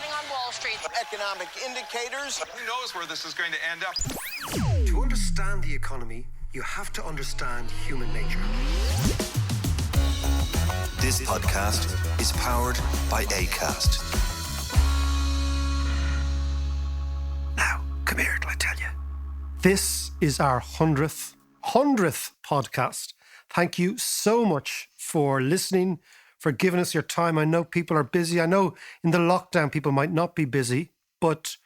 happening on Wall Street. Economic indicators. Who knows where this is going to end up? To understand the economy, you have to understand human nature. This podcast is powered by Acast. Now, come here till I tell you. This is our 100th podcast. Thank you so much for listening, for giving us your time. I know people are busy. I know in the lockdown people might not be busy, but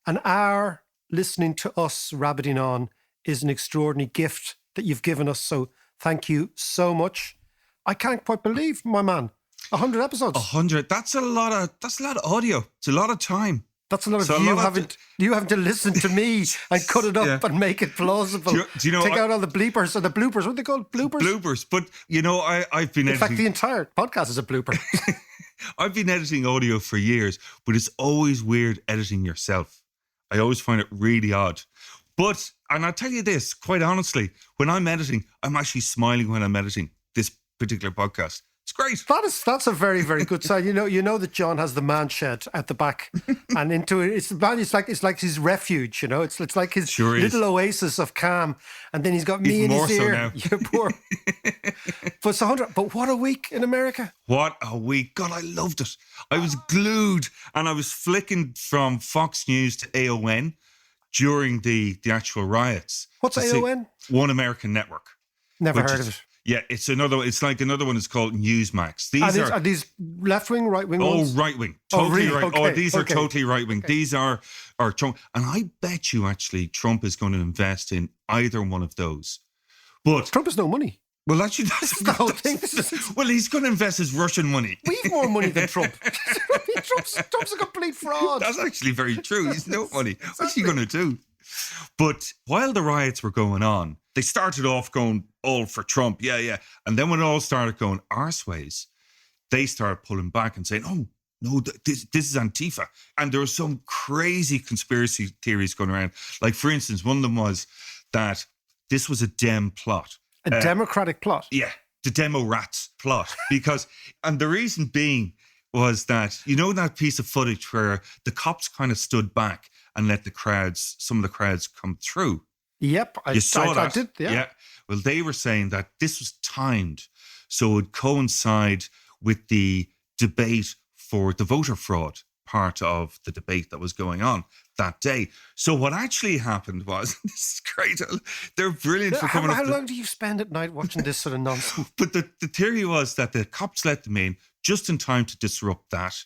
an hour listening to us rabbiting on is an extraordinary gift that you've given us. So thank you so much. I can't quite believe, my man, 100 episodes. 100. That's a lot of audio. It's a lot of time. That's a lot of you having to listen to me and cut it up and make it plausible. Do you know, take out all the bleepers or the bloopers. What are they called? Bloopers? Bloopers. But, you know, I've been editing. In fact, the entire podcast is a blooper. I've been editing audio for years, but it's always weird editing yourself. I always find it really odd. But, and I'll tell you this, quite honestly, when I'm editing, I'm actually smiling when I'm editing this particular podcast. It's great. That's a very, very good sign. You know that John has the man shed at the back, and into it, it's like his refuge. You know, it's like his little oasis of calm. And then he's got me even in more his so ear. now. You're poor. But it's 100. But what a week in America! What a week! God, I loved it. I was glued, and I was flicking from Fox News to AON during the actual riots. What's AON? One American Network. Never heard of it. Yeah, it's like another one is called Newsmax. Are these left-wing, right-wing ones? Oh, right-wing. Totally right. Okay. Oh, these are totally right-wing. Okay. These are Trump. And I bet you actually Trump is going to invest in either one of those. But Trump has no money. Well, actually, that's the whole thing. Well, he's going to invest his Russian money. We've more money than Trump. Trump's a complete fraud. That's actually very true. He's no money. What's he going to do? But while the riots were going on, they started off going all for Trump. Yeah. And then when it all started going arseways, they started pulling back and saying, oh, no, this is Antifa. And there were some crazy conspiracy theories going around. Like, for instance, one of them was that this was a Dem plot. A Democratic plot? Yeah, the Demo Rats plot. Because, and the reason being was that, you know that piece of footage where the cops kind of stood back and let some of the crowds come through? Yep, I did. Yeah. Well, they were saying that this was timed so it would coincide with the debate for the voter fraud part of the debate that was going on that day. So what actually happened was, this is great, they're brilliant for coming up. How long do you spend at night watching this sort of nonsense? But the theory was that the cops let them in just in time to disrupt that.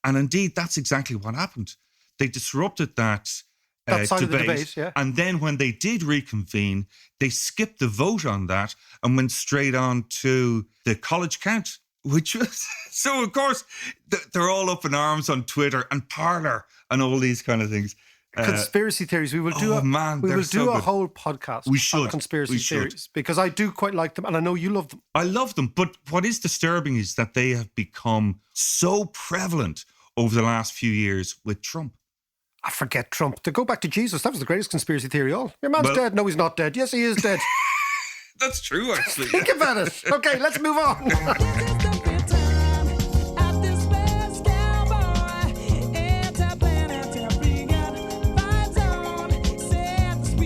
And indeed, that's exactly what happened. They disrupted that side of the debate, yeah. And then when they did reconvene, they skipped the vote on that and went straight on to the college count, which was... So, of course, they're all up in arms on Twitter and Parler and all these kind of things. Conspiracy theories. We will do a whole podcast on conspiracy theories because I do quite like them and I know you love them. I love them, but what is disturbing is that they have become so prevalent over the last few years with Trump. I forget Trump. To go back to Jesus, that was the greatest conspiracy theory of all. Your man's dead. No, he's not dead. Yes, he is dead. That's true, actually. Think about it. Okay, let's move on.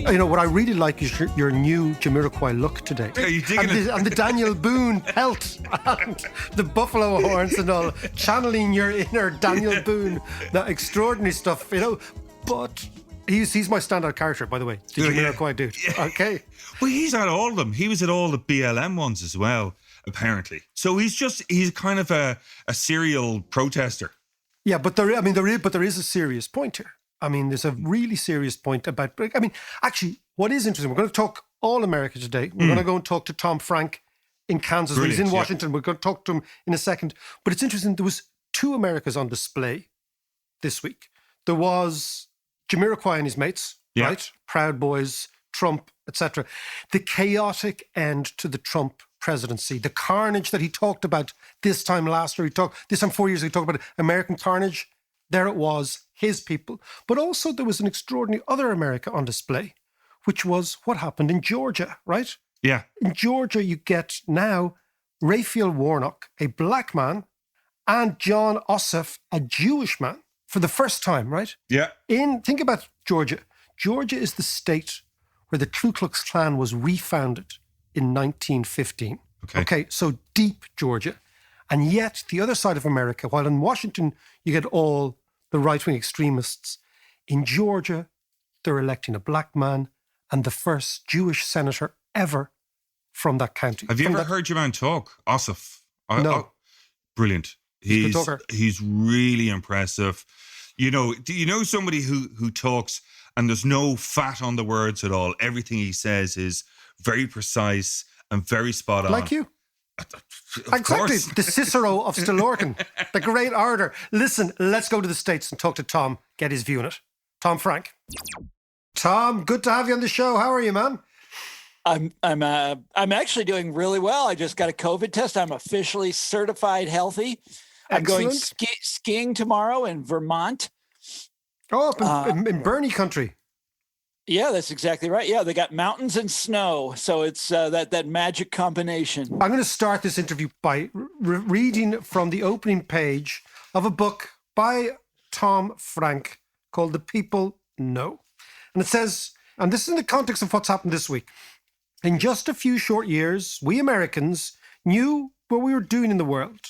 You know, what I really like is your new Jamiroquai look today. Are you digging it? And the Daniel Boone pelt and the buffalo horns and all, channeling your inner Daniel Boone. That extraordinary stuff, you know. But he's my standout character, by the way, the Jamiroquai dude. Yeah. Okay. Well, he's at all of them. He was at all the BLM ones as well, apparently. So he's kind of a serial protester. Yeah, but there is a serious point here. I mean, there's a really serious point about... I mean, actually, what is interesting, we're going to talk all America today. We're going to go and talk to Tom Frank in Kansas. He's in Washington. Yeah. We're going to talk to him in a second. But it's interesting, there was two Americas on display this week. There was Jamiroquai and his mates, right? Proud Boys, Trump, etc. The chaotic end to the Trump presidency, the carnage that he talked about this time last year. This time 4 years ago, he talked about American carnage. There it was, his people. But also there was an extraordinary other America on display, which was what happened in Georgia, right? Yeah. In Georgia, you get now Raphael Warnock, a black man, and John Ossoff, a Jewish man, for the first time, right? Yeah. Think about Georgia. Georgia is the state where the Ku Klux Klan was refounded in 1915. Okay, so deep Georgia. And yet the other side of America, while in Washington you get all the right-wing extremists, in Georgia they're electing a black man and the first Jewish senator ever from that county. Have you ever heard your man talk, Ossoff? No. Brilliant. He's really impressive. You know, do you know somebody who talks and there's no fat on the words at all? Everything he says is very precise and very spot on. Like you. Of course. The Cicero of Stillorgan, the great orator. Listen, let's go to the States and talk to Tom, get his view on it. Tom Frank. Tom, good to have you on the show. How are you, man? I'm actually doing really well. I just got a COVID test. I'm officially certified healthy. I'm going skiing tomorrow in Vermont. Oh, up in Bernie country. Yeah, that's exactly right. Yeah, they got mountains and snow, so it's that magic combination. I'm going to start this interview by reading from the opening page of a book by Tom Frank called The People Know. And it says, and this is in the context of what's happened this week. In just a few short years, we Americans knew what we were doing in the world.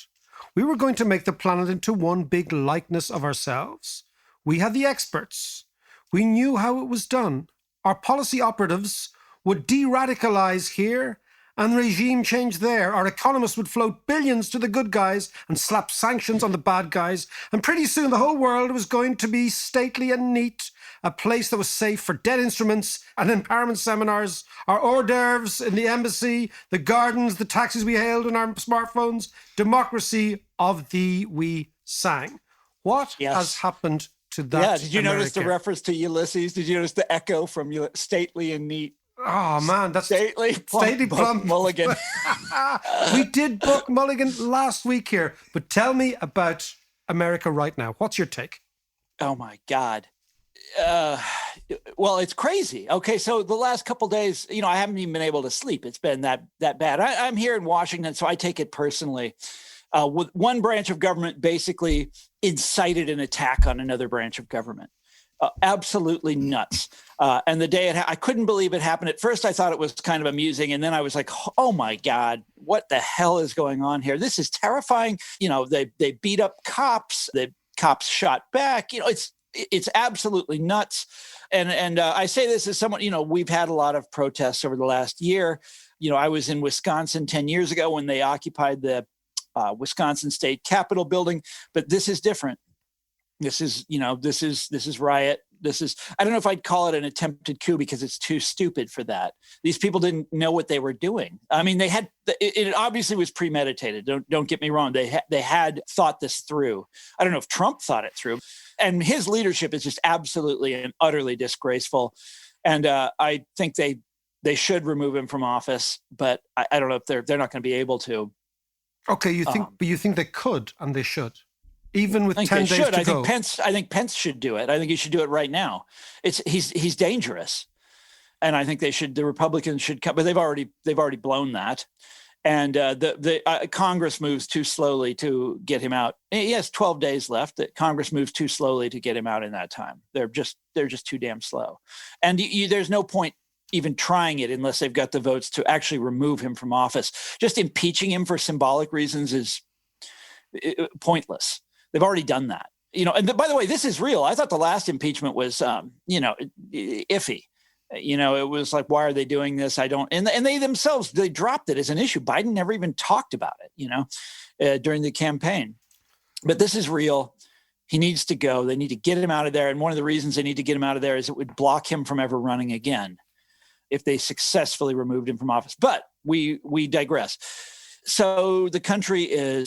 We were going to make the planet into one big likeness of ourselves. We had the experts. We knew how it was done. Our policy operatives would de-radicalize here and regime change there. Our economists would float billions to the good guys and slap sanctions on the bad guys. And pretty soon the whole world was going to be stately and neat, a place that was safe for debt instruments and empowerment seminars, our hors d'oeuvres in the embassy, the gardens, the taxis we hailed on our smartphones, democracy of the we sang. What has happened to that? Yeah, did you America? Notice the reference to Ulysses? Did you notice the echo from stately and neat? Oh man, that's stately plump Mulligan. We did book Mulligan last week here, but tell me about America right now. What's your take? Oh my God. Well, it's crazy. Okay, so the last couple days, I haven't even been able to sleep. It's been that bad. I'm here in Washington, so I take it personally. With one branch of government basically incited an attack on another branch of government. Absolutely nuts. And the day I couldn't believe it happened. At first, I thought it was kind of amusing. And then I was like, oh my God, what the hell is going on here? This is terrifying. They beat up cops. The cops shot back. It's absolutely nuts. And I say this as someone, we've had a lot of protests over the last year. I was in Wisconsin 10 years ago when they occupied the Wisconsin State Capitol building, but this is different. This is riot. I don't know if I'd call it an attempted coup because it's too stupid for that. These people didn't know what they were doing. I mean, it obviously was premeditated. Don't get me wrong. They had thought this through. I don't know if Trump thought it through, and his leadership is just absolutely and utterly disgraceful. And I think they should remove him from office, but I don't know if they're not going to be able to. Okay, you think they could and they should? Even with 10 days to go. I think Pence should do it. I think he should do it right now. He's dangerous, and I think the Republicans should come. But they've already blown that, and the Congress moves too slowly to get him out. He has 12 days left. That Congress moves too slowly to get him out in that time. They're just too damn slow, and there's no point even trying it unless they've got the votes to actually remove him from office. Just impeaching him for symbolic reasons is pointless. They've already done that, and by the way, this is real. I thought the last impeachment was, iffy. It was like, why are they doing this? And they themselves, they dropped it as an issue. Biden never even talked about it, during the campaign. But this is real. He needs to go. They need to get him out of there. And one of the reasons they need to get him out of there is it would block him from ever running again if they successfully removed him from office. But we digress. So the country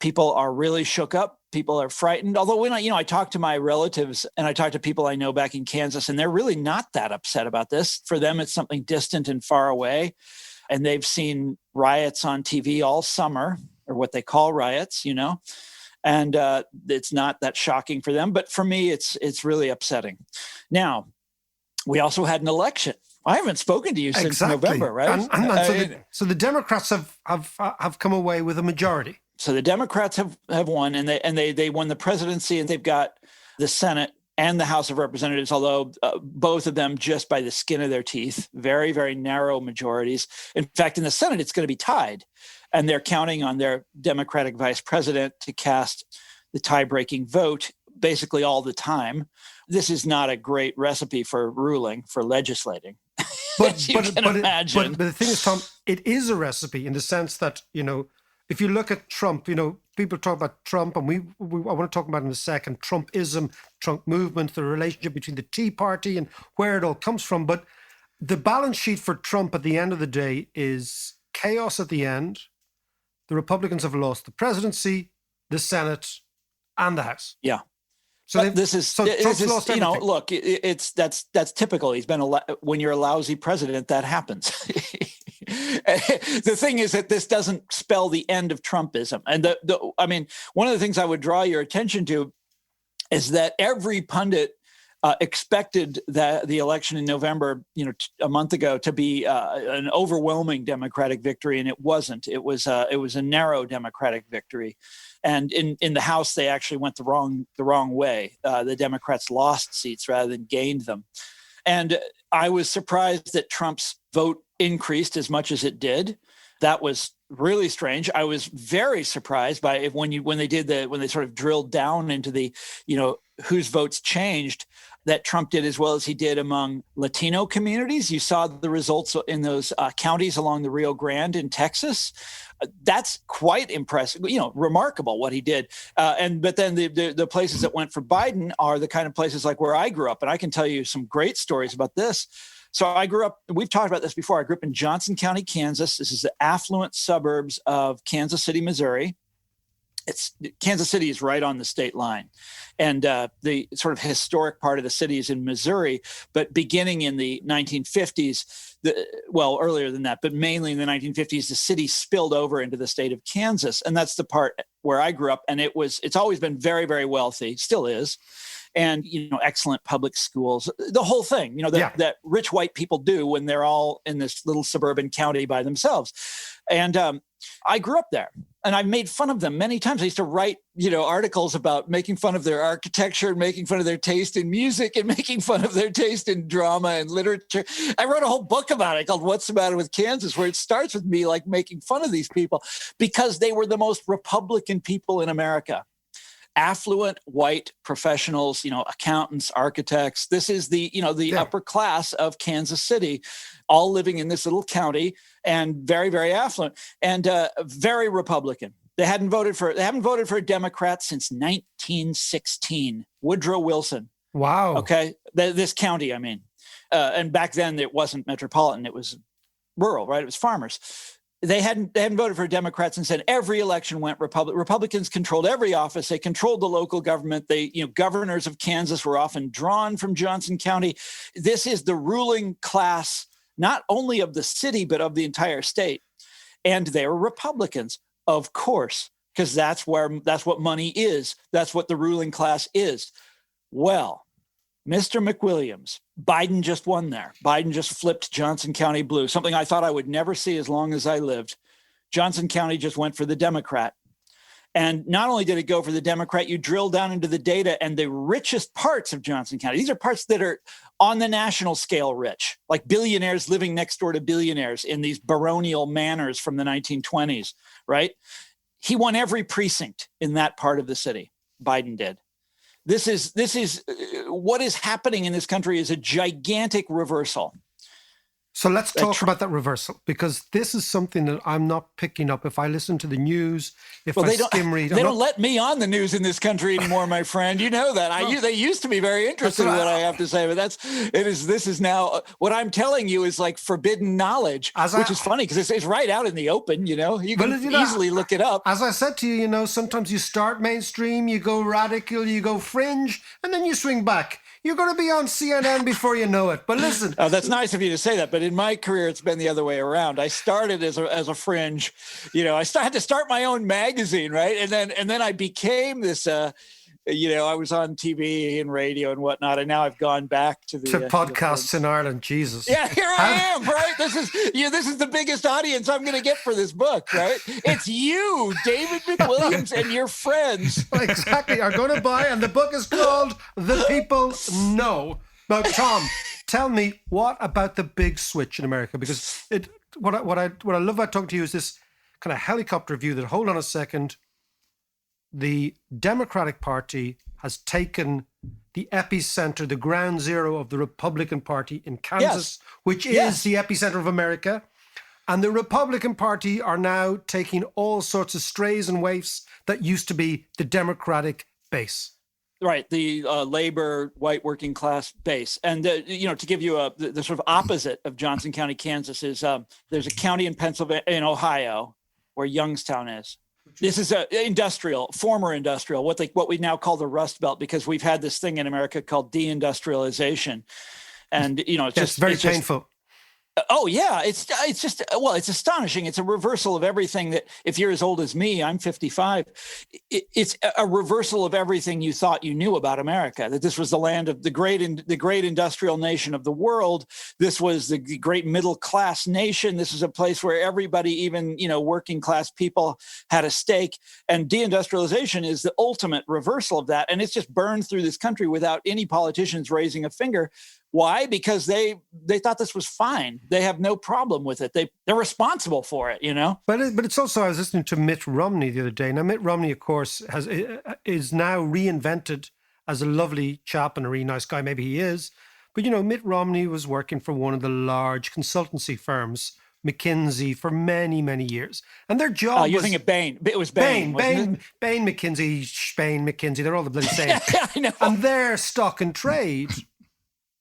people are really shook up. People are frightened. Although when I talk to my relatives and I talk to people I know back in Kansas, and they're really not that upset about this. For them, it's something distant and far away. And they've seen riots on TV all summer, or what they call riots, and it's not that shocking for them. But for me, it's really upsetting. Now, we also had an election. I haven't spoken to you since November, right? So the Democrats have come away with a majority. So the Democrats have won, and they won the presidency, and they've got the Senate and the House of Representatives, although both of them just by the skin of their teeth, very, very narrow majorities. In fact, in the Senate, it's going to be tied. And they're counting on their Democratic vice president to cast the tie-breaking vote basically all the time. This is not a great recipe for ruling, for legislating. But the thing is, Tom, it is a recipe in the sense that, if you look at Trump, people talk about Trump, and I want to talk about in a second, Trumpism, Trump movement, the relationship between the Tea Party and where it all comes from. But the balance sheet for Trump at the end of the day is chaos at the end. The Republicans have lost the presidency, the Senate, and the House. Yeah. So Trump's lost everything. Look, that's typical. He's been when you're a lousy president, that happens. The thing is that this doesn't spell the end of Trumpism. And one of the things I would draw your attention to is that every pundit expected that the election in November, a month ago, to be an overwhelming Democratic victory, and it wasn't. It was a narrow Democratic victory, and in the House they actually went the wrong way. The Democrats lost seats rather than gained them, and I was surprised that Trump's vote increased as much as it did. That was really strange. I was very surprised by when they sort of drilled down into the whose votes changed, that Trump did as well as he did among Latino communities. You saw the results in those counties along the Rio Grande in Texas. That's quite impressive, remarkable what he did. But then the places that went for Biden are the kind of places like where I grew up. And I can tell you some great stories about this. So I grew up, we've talked about this before. I grew up in Johnson County, Kansas. This is the affluent suburbs of Kansas City, Missouri. Kansas City is right on the state line. And the sort of historic part of the city is in Missouri, but beginning in the 1950s, earlier than that, but mainly in the 1950s, the city spilled over into the state of Kansas. And that's the part where I grew up. And it's always been very, very wealthy, still is. And, excellent public schools, the whole thing, that rich white people do when they're all in this little suburban county by themselves. And I grew up there and I made fun of them many times. I used to write, articles about making fun of their architecture and making fun of their taste in music and making fun of their taste in drama and literature. I wrote a whole book about it called What's the Matter with Kansas, where it starts with me like making fun of these people because they were the most Republican people in America. Affluent white professionals, accountants, architects. This is the upper class of Kansas City, all living in this little county and very, very affluent and very Republican. They haven't voted for a Democrat since 1916. Woodrow Wilson. Wow. Okay, this county, I mean, and back then it wasn't metropolitan; it was rural, right? It was farmers. They hadn't voted for a Democrat since then. Every election went Republican. Republicans controlled every office. They controlled the local government. Governors of Kansas were often drawn from Johnson County. This is the ruling class, not only of the city, but of the entire state. And they were Republicans, of course, because that's what money is. That's what the ruling class is. Well, Mr. McWilliams, Biden just won there. Biden just flipped Johnson County blue, something I thought I would never see as long as I lived. Johnson County just went for the Democrat. And not only did it go for the Democrat, you drill down into the data and the richest parts of Johnson County. These are parts that are on the national scale rich, like billionaires living next door to billionaires in these baronial manors from the 1920s, right? He won every precinct in that part of the city. Biden did. This is what is happening in this country is a gigantic reversal. So let's talk about that reversal, because this is something that I'm not picking up if I listen to the news, skim read. They don't let me on the news in this country anymore, my friend. You know that. They used to be very interested in what I have to say, but this is now what I'm telling you is like forbidden knowledge, which is funny because it's right out in the open. You can easily look it up. As I said to you, sometimes you start mainstream, you go radical, you go fringe, and then you swing back. You're going to be on CNN before you know it. But listen. Oh, that's nice of you to say that. But in my career, it's been the other way around. I started as a fringe. I had to start my own magazine, right? And then I became this I was on TV and radio and whatnot, and now I've gone back to the podcasts in Ireland. Jesus. Yeah, here I am, right? This is the biggest audience I'm going to get for this book, right? It's you, David McWilliams, and your friends. Exactly, are going to buy, and the book is called The People Know. Now, Tom, tell me, what about the big switch in America? Because what I love about talking to you is this kind of helicopter view that, hold on a second, the Democratic Party has taken the epicenter, the ground zero of the Republican Party in Kansas, which is the epicenter of America. And the Republican Party are now taking all sorts of strays and waifs that used to be the Democratic base. Right, the labor, white working class base. And, to give you the sort of opposite of Johnson County, Kansas, is there's a county in Pennsylvania, in Ohio, where Youngstown is. This is former industrial, what we now call the Rust Belt, because we've had this thing in America called deindustrialization. And, it's very painful. Oh, yeah. It's astonishing. It's a reversal of everything that, if you're as old as me, I'm 55. It's a reversal of everything you thought you knew about America, that this was the land of the great industrial nation of the world. This was the great middle class nation. This is a place where everybody, even, working class people, had a stake. And deindustrialization is the ultimate reversal of that. And it's just burned through this country without any politicians raising a finger. Why? Because they thought this was fine. They have no problem with it. They're responsible for it, But it's also, I was listening to Mitt Romney the other day. Now, Mitt Romney, of course, is now reinvented as a lovely chap and a really nice guy. Maybe he is. But, Mitt Romney was working for one of the large consultancy firms, McKinsey, for many, many years. And their job was... You're thinking of Bain. It was Bain, Bain, McKinsey, Spain, McKinsey. They're all the bloody same. Yeah, I know. And their stock and trade,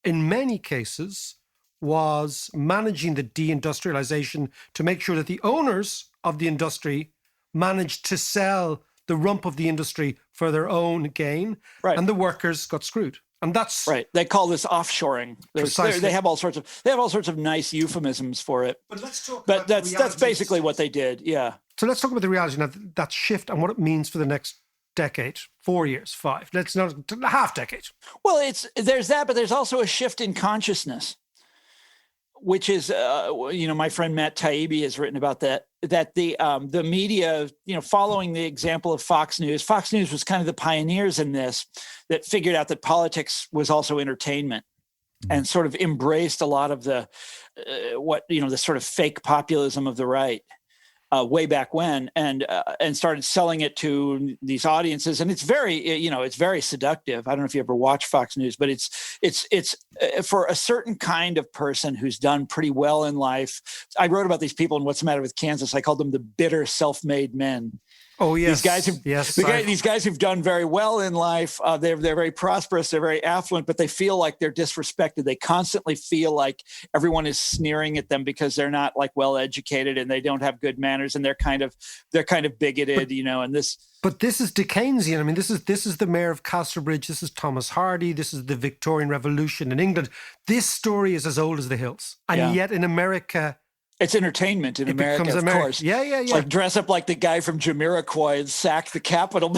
in many cases, was managing the deindustrialization to make sure that the owners of the industry managed to sell the rump of the industry for their own gain, and the workers got screwed. And that's right. They call this offshoring. Precisely. They have all sorts of nice euphemisms for it. But let's talk. But that's basically what they did. Yeah. So let's talk about the reality now, that shift and what it means for the next decade, 4 years, 5. Let's not half decade. Well, there's that, but there's also a shift in consciousness, which is, my friend Matt Taibbi has written about that the media, following the example of Fox News was kind of the pioneers in this, that figured out that politics was also entertainment and sort of embraced a lot of the sort of fake populism of the right. Way back when, and started selling it to these audiences, and it's very seductive. I don't know if you ever watch Fox News, but it's for a certain kind of person who's done pretty well in life. I wrote about these people in What's the Matter with Kansas. I called them the bitter self-made men. Oh yes, these guys who've done very well in life. They're very prosperous. They're very affluent, but they feel like they're disrespected. They constantly feel like everyone is sneering at them because they're not like well educated and they don't have good manners, and they're kind of bigoted, And this. But this is Dickensian. I mean, this is the Mayor of Casterbridge. This is Thomas Hardy. This is the Victorian Revolution in England. This story is as old as the hills, and yet in America. It's entertainment in America, of course. Yeah. Like dress up like the guy from Jamiroquai and sack the Capitol.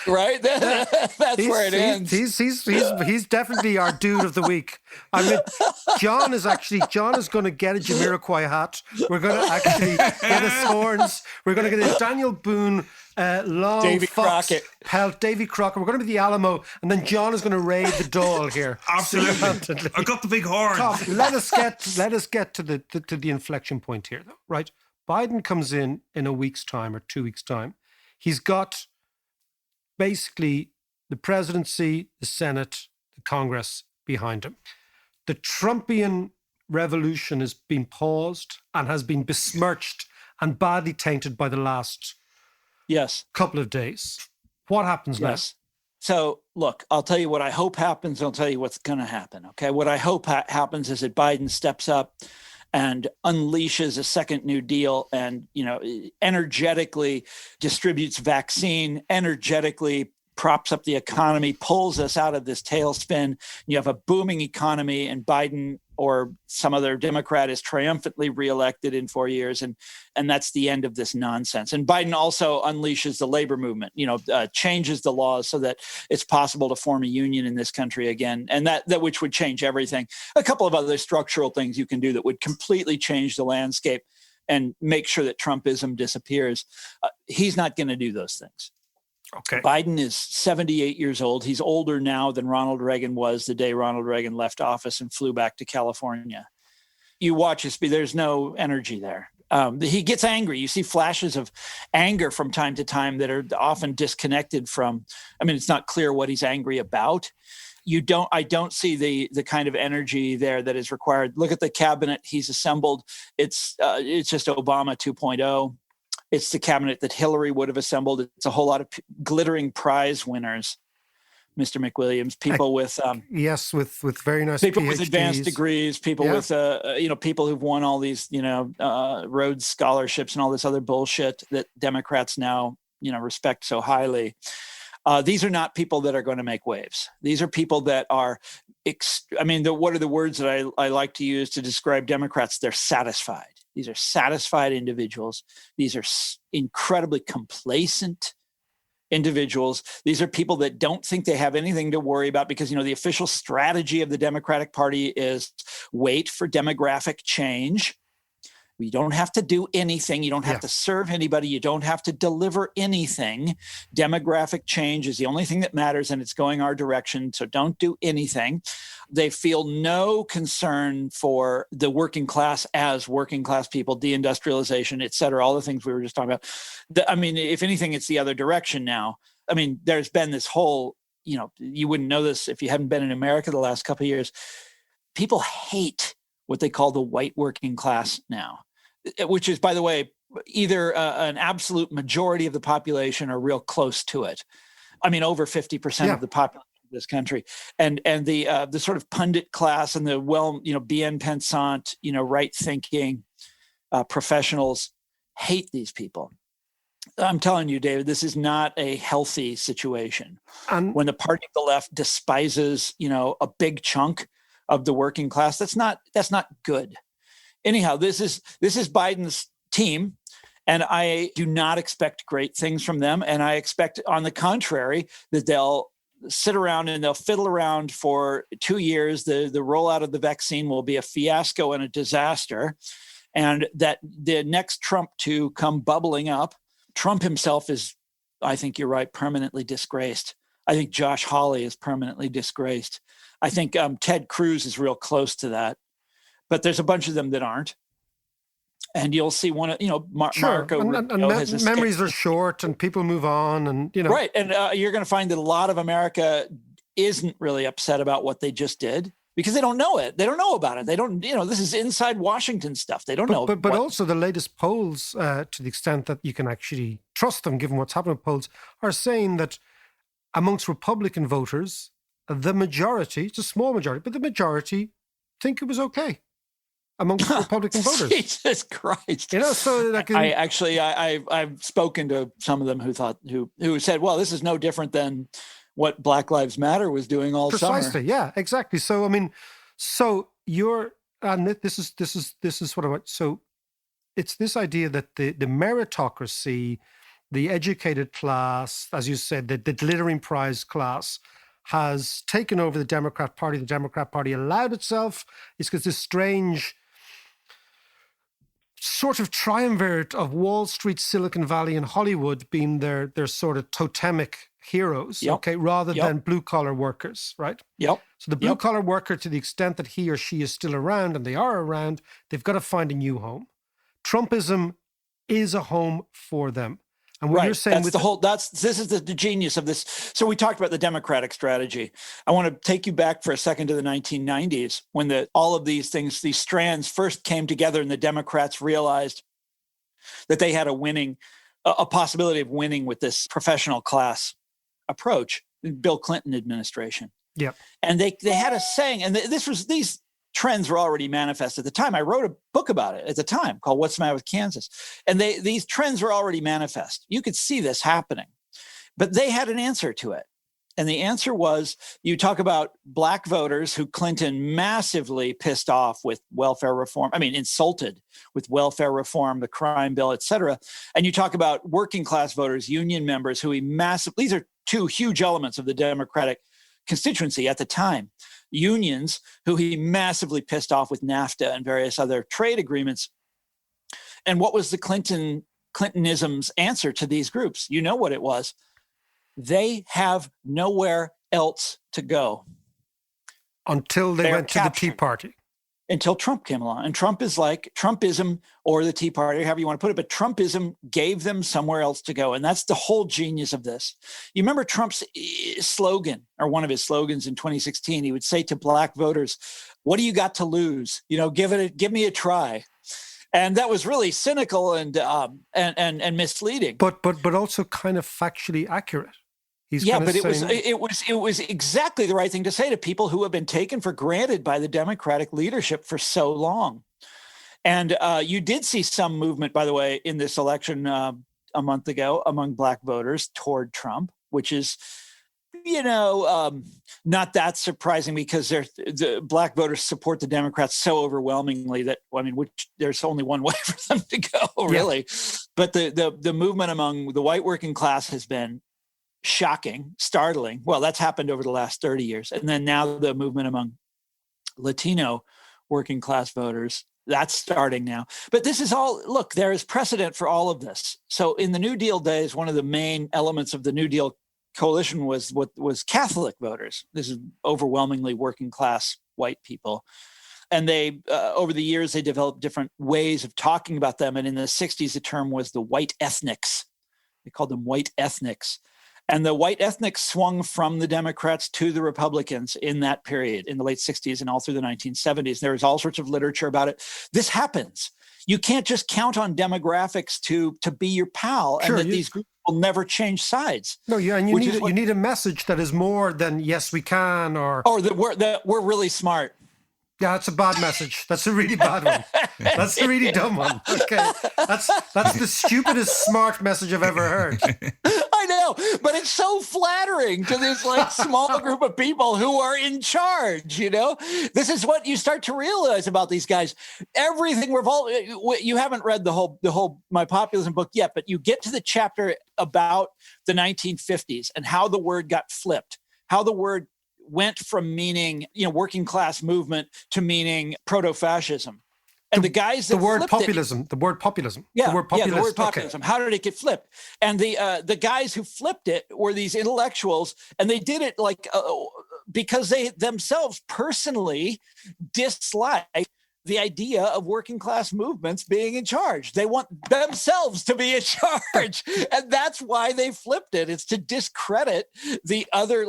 Right? That's where it ends. He's definitely our dude of the week. I mean, John is going to get a Jamiroquai hat. We're going to actually get his horns. We're going to get a Daniel Boone long Davy fox Crockett pelt, Davy Crockett. We're going to be the Alamo, and then John is going to raid the Dáil here. Absolutely. I got the big horn. Tom, let us get to the inflection point here, though. Right? Biden comes in a week's time or 2 weeks' time. He's got basically the presidency, the Senate, the Congress behind him. The Trumpian revolution has been paused and has been besmirched and badly tainted by the last couple of days. What happens next? So, look, I'll tell you what I hope happens. I'll tell you what's going to happen. Okay. What I hope happens is that Biden steps up and unleashes a second New Deal and, energetically distributes vaccine, energetically props up the economy, pulls us out of this tailspin. You have a booming economy, and Biden or some other Democrat is triumphantly reelected in 4 years, and that's the end of this nonsense. And Biden also unleashes the labor movement, changes the laws so that it's possible to form a union in this country again, and that which would change everything. A couple of other structural things you can do that would completely change the landscape and make sure that Trumpism disappears. He's not going to do those things. Okay. Biden is 78 years old. He's older now than Ronald Reagan was the day Ronald Reagan left office and flew back to California. You watch his speech, there's no energy there. He gets angry. You see flashes of anger from time to time that are often disconnected from, it's not clear what he's angry about. I don't see the kind of energy there that is required. Look at the cabinet he's assembled. It's just Obama 2.0. It's the cabinet that Hillary would have assembled. It's a whole lot of glittering prize winners, Mr. McWilliams. People with with very nice people PhDs. with advanced degrees. People with people who've won all these Rhodes scholarships and all this other bullshit that Democrats now respect so highly. These are not people that are going to make waves. These are people that are, what are the words that I like to use to describe Democrats? They're satisfied. These are satisfied individuals. These are incredibly complacent individuals. These are people that don't think they have anything to worry about because, the official strategy of the Democratic Party is wait for demographic change. You don't have to do anything. You don't have to serve anybody. You don't have to deliver anything. Demographic change is the only thing that matters, and it's going our direction. So don't do anything. They feel no concern for the working class as working class people, deindustrialization, et cetera, all the things we were just talking about. If anything, it's the other direction now. There's been this whole, you wouldn't know this if you hadn't been in America the last couple of years. People hate what they call the white working class now, which is, by the way, either an absolute majority of the population or real close to it. Over 50% of the population of this country, and the sort of pundit class and the bien pensant, right thinking professionals hate these people. I'm telling you, David, this is not a healthy situation. When the party of the left despises, a big chunk of the working class, that's not good. Anyhow, this is Biden's team, and I do not expect great things from them. And I expect, on the contrary, that they'll sit around and they'll fiddle around for 2 years. The rollout of the vaccine will be a fiasco and a disaster, and that the next Trump to come bubbling up, Trump himself is, I think you're right, permanently disgraced. I think Josh Hawley is permanently disgraced. I think Ted Cruz is real close to that, but there's a bunch of them that aren't. And you'll see one, Marco. Memories are short, and people move on, and right. And you're going to find that a lot of America isn't really upset about what they just did because they don't know it. They don't know about it. They don't. This is inside Washington stuff. They don't know. But also the latest polls, to the extent that you can actually trust them, given what's happening with polls, are saying that amongst Republican voters, the majority, it's a small majority, but the majority think it was okay amongst Republican voters. Jesus Christ! So like, I've spoken to some of them who said, "Well, this is no different than what Black Lives Matter was doing all summer." Precisely, yeah, exactly. So this is what I want. So it's this idea that the meritocracy, the educated class, as you said, the glittering prize class, has taken over the Democrat Party. The Democrat Party allowed itself. It's because this strange sort of triumvirate of Wall Street, Silicon Valley, and Hollywood being their sort of totemic heroes, rather than blue-collar workers, right? Yep. So the blue-collar worker, to the extent that he or she is still around, and they are around, they've got to find a new home. Trumpism is a home for them. And what you're saying this is the genius of this. So we talked about the Democratic strategy. I want to take you back for a second to the 1990s when all of these things, these strands first came together, and the Democrats realized that they had a possibility of winning with this professional class approach. Bill Clinton administration. Yeah. And they had a saying, and these trends were already manifest at the time. I wrote a book about it at the time called What's the Matter with Kansas? And these trends were already manifest. You could see this happening, but they had an answer to it. And the answer was, you talk about black voters who Clinton massively pissed off with welfare reform. I mean, insulted with welfare reform, the crime bill, et cetera. And you talk about working class voters, union members who he massively, these are two huge elements of the Democratic constituency at the time. Unions who he massively pissed off with NAFTA and various other trade agreements. And what was the Clintonism's answer to these groups? You know what it was. They have nowhere else to go. Until they went to the Tea Party. Until Trump came along. And Trump is like Trumpism or the Tea Party, however you want to put it, but Trumpism gave them somewhere else to go. And that's the whole genius of this. You remember Trump's slogan, or one of his slogans in 2016, he would say to black voters, what do you got to lose? Give me a try. And that was really cynical and misleading. But also kind of factually accurate. But it was exactly the right thing to say to people who have been taken for granted by the Democratic leadership for so long. And you did see some movement, by the way, in this election a month ago among black voters toward Trump, which is, not that surprising because the black voters support the Democrats so overwhelmingly that, there's only one way for them to go, really. Yeah. But the movement among the white working class has been shocking, startling. Well, that's happened over the last 30 years. And then now the movement among Latino working class voters, that's starting now. But this is all, look, there is precedent for all of this. So in the New Deal days, one of the main elements of the New Deal coalition was Catholic voters. This is overwhelmingly working class white people. And they, over the years, they developed different ways of talking about them. And in the 60s, the term was the white ethnics. They called them white ethnics. And the white ethnics swung from the Democrats to the Republicans in that period, in the late 60s and all through the 1970s. There was all sorts of literature about it. This happens. You can't just count on demographics to be your pal, sure, and that these groups will never change sides. No, yeah, and you need a message that is more than yes, we can, or that we're really smart. Yeah, that's a bad message. That's a really bad one. That's a really dumb one. Okay, that's the stupidest smart message I've ever heard. I know, but it's so flattering to this small group of people who are in charge. This is what you start to realize about these guys. Everything you haven't read the whole My Populism book yet, but you get to the chapter about the 1950s and how the word got flipped, how the word went from meaning, working class movement to meaning proto-fascism. And the guys that the word populism. Yeah, the word populism. Okay. How did it get flipped? And the guys who flipped it were these intellectuals, and they did it because they themselves personally dislike the idea of working class movements being in charge. They want themselves to be in charge. And that's why they flipped it. It's to discredit the other,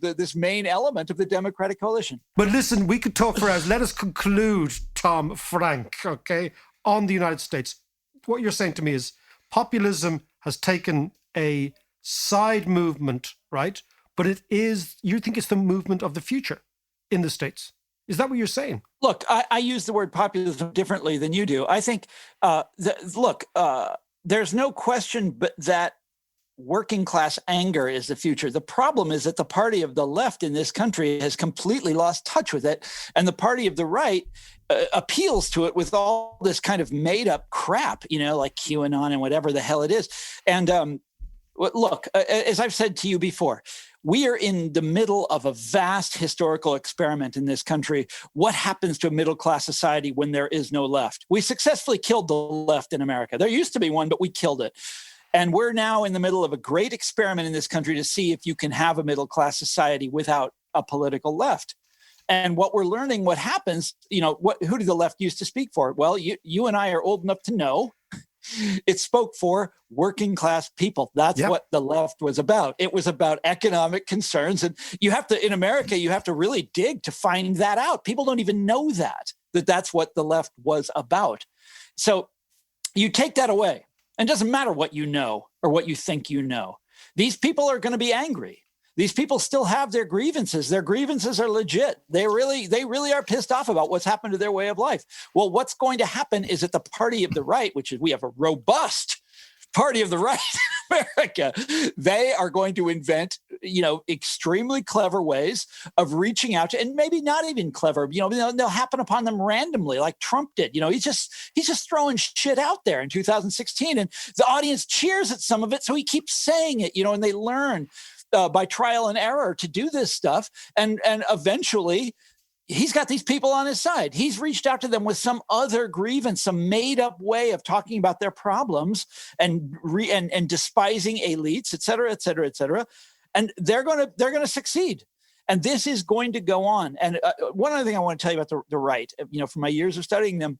this main element of the Democratic coalition. But listen, we could talk for hours. Let us conclude, Tom Frank, okay, on the United States. What you're saying to me is populism has taken a side movement, right? But you think it's the movement of the future in the States. Is that what you're saying? Look, I use the word populism differently than you do. I think, there's no question but that working class anger is the future. The problem is that the party of the left in this country has completely lost touch with it. And the party of the right appeals to it with all this kind of made up crap, like QAnon and whatever the hell it is. And look, as I've said to you before, we are in the middle of a vast historical experiment in this country. What happens to a middle-class society when there is no left? We successfully killed the left in America. There used to be one, but we killed it. And we're now in the middle of a great experiment in this country to see if you can have a middle-class society without a political left. And what we're learning, what happens, who did the left used to speak for? Well, you and I are old enough to know it spoke for working class people. That's what the left was about. It was about economic concerns. And in America, you have to really dig to find that out. People don't even know that's what the left was about. So you take that away, and it doesn't matter what you know or what you think you know. These people are going to be angry. These people still have their grievances. Their grievances are legit. They really are pissed off about what's happened to their way of life. Well, what's going to happen is that the party of the right, which is we have a robust party of the right in America, they are going to invent extremely clever ways of reaching out to, and maybe not even clever, they'll happen upon them randomly, like Trump did. He's just throwing shit out there in 2016, and the audience cheers at some of it, so he keeps saying it, and they learn by trial and error to do this stuff, and eventually he's got these people on his side. He's reached out to them with some other grievance, some made-up way of talking about their problems and despising elites, et cetera, et cetera, et cetera. And they're gonna succeed. And this is going to go on. And one other thing I want to tell you about the right, from my years of studying them,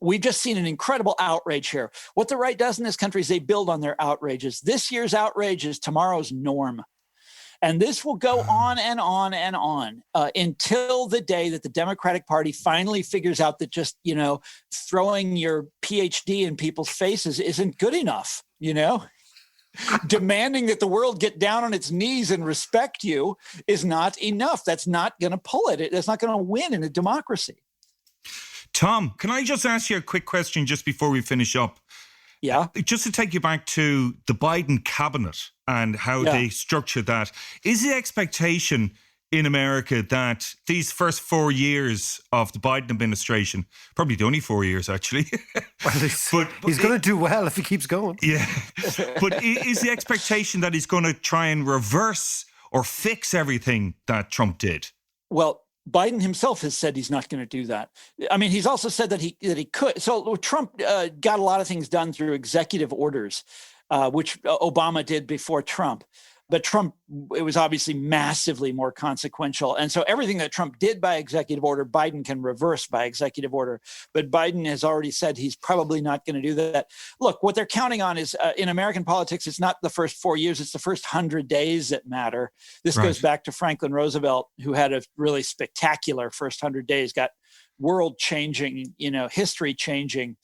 we've just seen an incredible outrage here. What the right does in this country is they build on their outrages. This year's outrage is tomorrow's norm. And this will go on and on and on until the day that the Democratic Party finally figures out that just, throwing your PhD in people's faces isn't good enough, Demanding that the world get down on its knees and respect you is not enough. That's not going to pull it. That's not going to win in a democracy. Tom, can I just ask you a quick question just before we finish up? Yeah. Just to take you back to the Biden cabinet and how they structured that. Is the expectation in America that these first 4 years of the Biden administration, probably the only 4 years actually. But he's going to do well if he keeps going. Yeah. But is the expectation that he's going to try and reverse or fix everything that Trump did? Well, Biden himself has said he's not going to do that. I mean, he's also said that he could. So Trump got a lot of things done through executive orders, which Obama did before Trump. But Trump, it was obviously massively more consequential. And so everything that Trump did by executive order, Biden can reverse by executive order. But Biden has already said he's probably not going to do that. Look, what they're counting on is in American politics, it's not the first 4 years, it's the first 100 days that matter. This goes back to Franklin Roosevelt, who had a really spectacular first 100 days, got world-changing, history-changing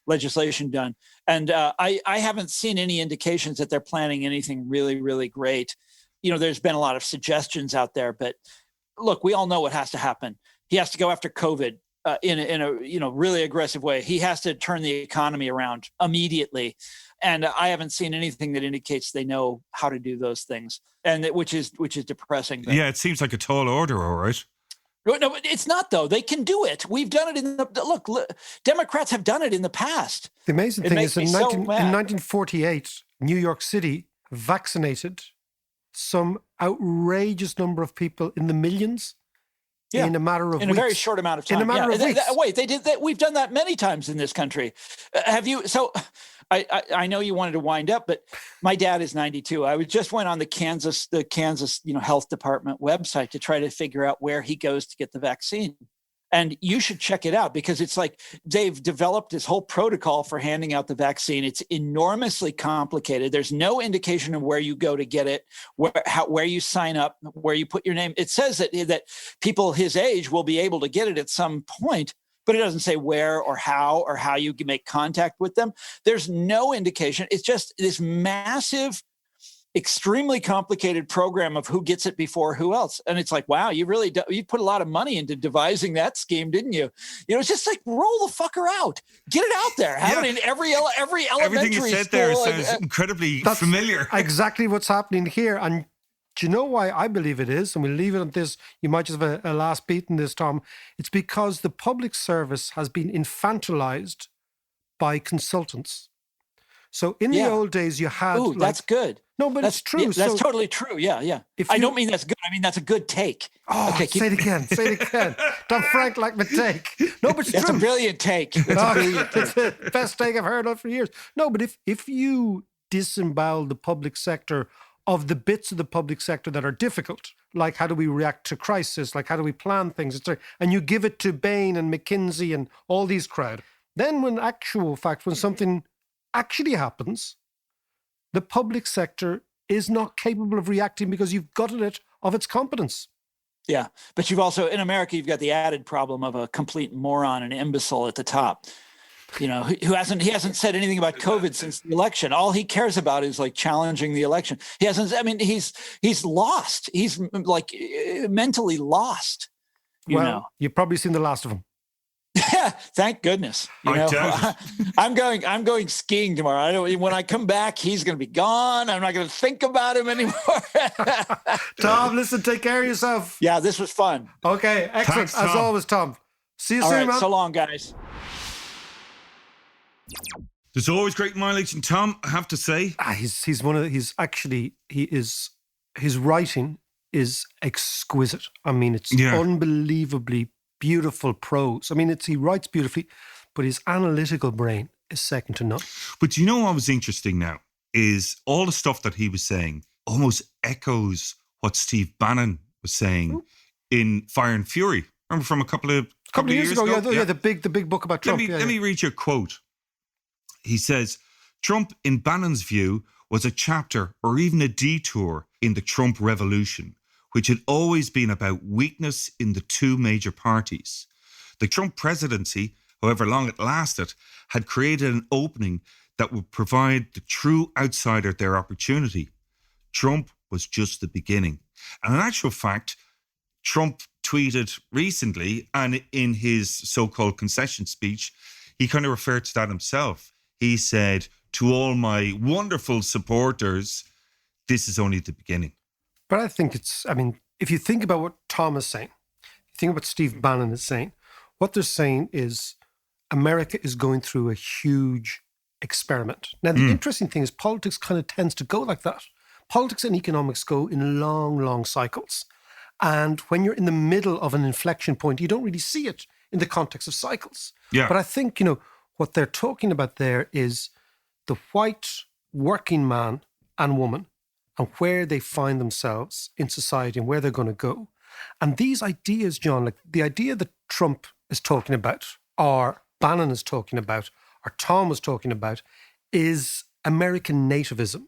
legislation done. And I haven't seen any indications that they're planning anything really, really great. There's been a lot of suggestions out there, but look, we all know what has to happen. He has to go after COVID in a really aggressive way. He has to turn the economy around immediately. And I haven't seen anything that indicates they know how to do those things, and which is depressing. Yeah, it seems like a tall order, all right. No, it's not, though. They can do it. We've done it look, Democrats have done it in the past. The amazing thing is in 1948, New York City vaccinated some outrageous number of people in the millions in a matter of weeks. In a very short amount of time. In a matter of weeks. Wait, they did that. We've done that many times in this country. Have you? So I know you wanted to wind up, but my dad is 92. I just went on the Kansas, health department website to try to figure out where he goes to get the vaccine. And you should check it out, because it's like they've developed this whole protocol for handing out the vaccine. It's enormously complicated. There's no indication of where you go to get it, where you sign up, where you put your name. It says that people his age will be able to get it at some point, but it doesn't say where or how you can make contact with them. There's no indication. It's just this massive, extremely complicated program of who gets it before who else. And it's like, wow, you put a lot of money into devising that scheme, didn't you? It's just like, roll the fucker out, get it out there, have it in every elementary school. Everything you said there sounds incredibly familiar. Exactly what's happening here. And do you know why I believe it is? And we'll leave it on this. You might just have a last beat in this, Tom. It's because the public service has been infantilized by consultants. So in the old days, you had... Ooh, that's good. No, but it's true. Yeah, that's totally true. Yeah. I don't mean that's good. I mean, that's a good take. Oh, okay, say it again. Don't Frank like my take. No, but it's that's true. A brilliant take. That's a brilliant take. It's the best take I've heard of for years. No, but if you disembowel the public sector of the bits of the public sector that are difficult, like how do we react to crisis, like how do we plan things, and you give it to Bain and McKinsey and all these crowd, then when something actually happens, the public sector is not capable of reacting because you've gutted it of its competence. Yeah, but you've also, in America, you've got the added problem of a complete moron and imbecile at the top, who hasn't said anything about COVID since the election. All he cares about is like challenging the election. He's lost. He's like mentally lost. You've probably seen the last of him. Yeah, thank goodness. You I know, doubt I'm going skiing tomorrow. I don't. When I come back, he's going to be gone. I'm not going to think about him anymore. Tom, listen, take care of yourself. Yeah, this was fun. Okay, excellent. Thanks, As Tom. always, Tom. See you All soon, right, man. so long, guys. There's always great mileage in Tom, I have to say. He's one of his writing is exquisite. I mean, it's unbelievably beautiful prose. I mean, he writes beautifully, but his analytical brain is second to none. But you know what was interesting now is all the stuff that he was saying almost echoes what Steve Bannon was saying in Fire and Fury. Remember from a couple of years ago? Yeah, the big book about Trump. Let me read you a quote. He says, Trump, in Bannon's view, was a chapter or even a detour in the Trump revolution, which had always been about weakness in the two major parties. The Trump presidency, however long it lasted, had created an opening that would provide the true outsider their opportunity. Trump was just the beginning. And in actual fact, Trump tweeted recently, and in his so-called concession speech, he kind of referred to that himself. He said, to all my wonderful supporters, this is only the beginning. But I think if you think about what Tom is saying, you think about what Steve Bannon is saying, what they're saying is America is going through a huge experiment. Now, the interesting thing is politics kind of tends to go like that. Politics and economics go in long, long cycles. And when you're in the middle of an inflection point, you don't really see it in the context of cycles. Yeah. But I think, what they're talking about there is the white working man and woman and where they find themselves in society and where they're going to go. And these ideas, John, like the idea that Trump is talking about, or Bannon is talking about, or Tom was talking about, is American nativism.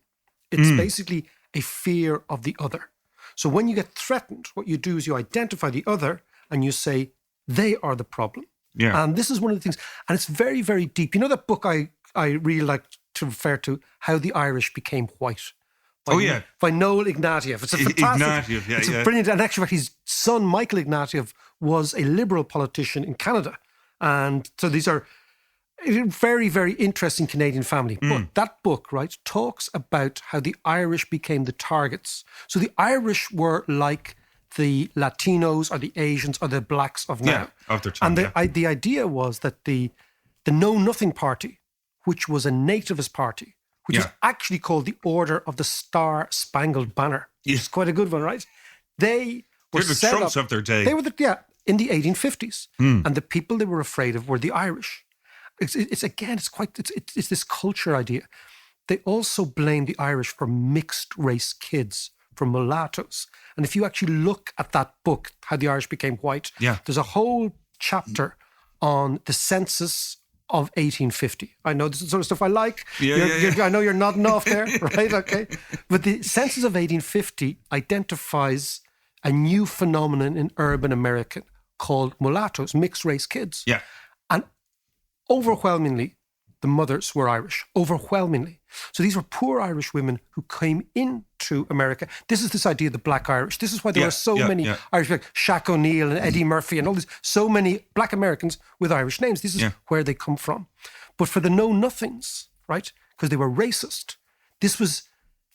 It's basically a fear of the other. So when you get threatened, what you do is you identify the other and you say, they are the problem. Yeah. And this is one of the things, and it's very, very deep. You know that book I really like to refer to, How the Irish Became White? By Noel Ignatieff. It's a fantastic, it's a brilliant, and actually his son, Michael Ignatieff, was a Liberal politician in Canada. And so these are a very, very interesting Canadian family. But that book, right, talks about how the Irish became the targets. So the Irish were like the Latinos or the Asians or the blacks of now. Yeah, of their time. And the idea was that the Know Nothing Party, which was a nativist party, which is actually called the Order of the Star Spangled Banner. Yeah. It's quite a good one, right? They're the Trumps of their day. They were in the 1850s. And the people they were afraid of were the Irish. It's this culture idea. They also blame the Irish for mixed race kids, for mulattoes. And if you actually look at that book, How the Irish Became White, there's a whole chapter on the census of 1850. I know this is the sort of stuff I like. I know you're nodding off there, right? Okay. But the census of 1850 identifies a new phenomenon in urban America called mulattoes, mixed race kids. Yeah. And overwhelmingly, the mothers were Irish, overwhelmingly. So these were poor Irish women who came into America. This is this idea of the Black Irish. This is why there were so many Irish, like Shaq O'Neal and Eddie Murphy and all these, so many Black Americans with Irish names. This is where they come from. But for the know-nothings, right, because they were racist, this was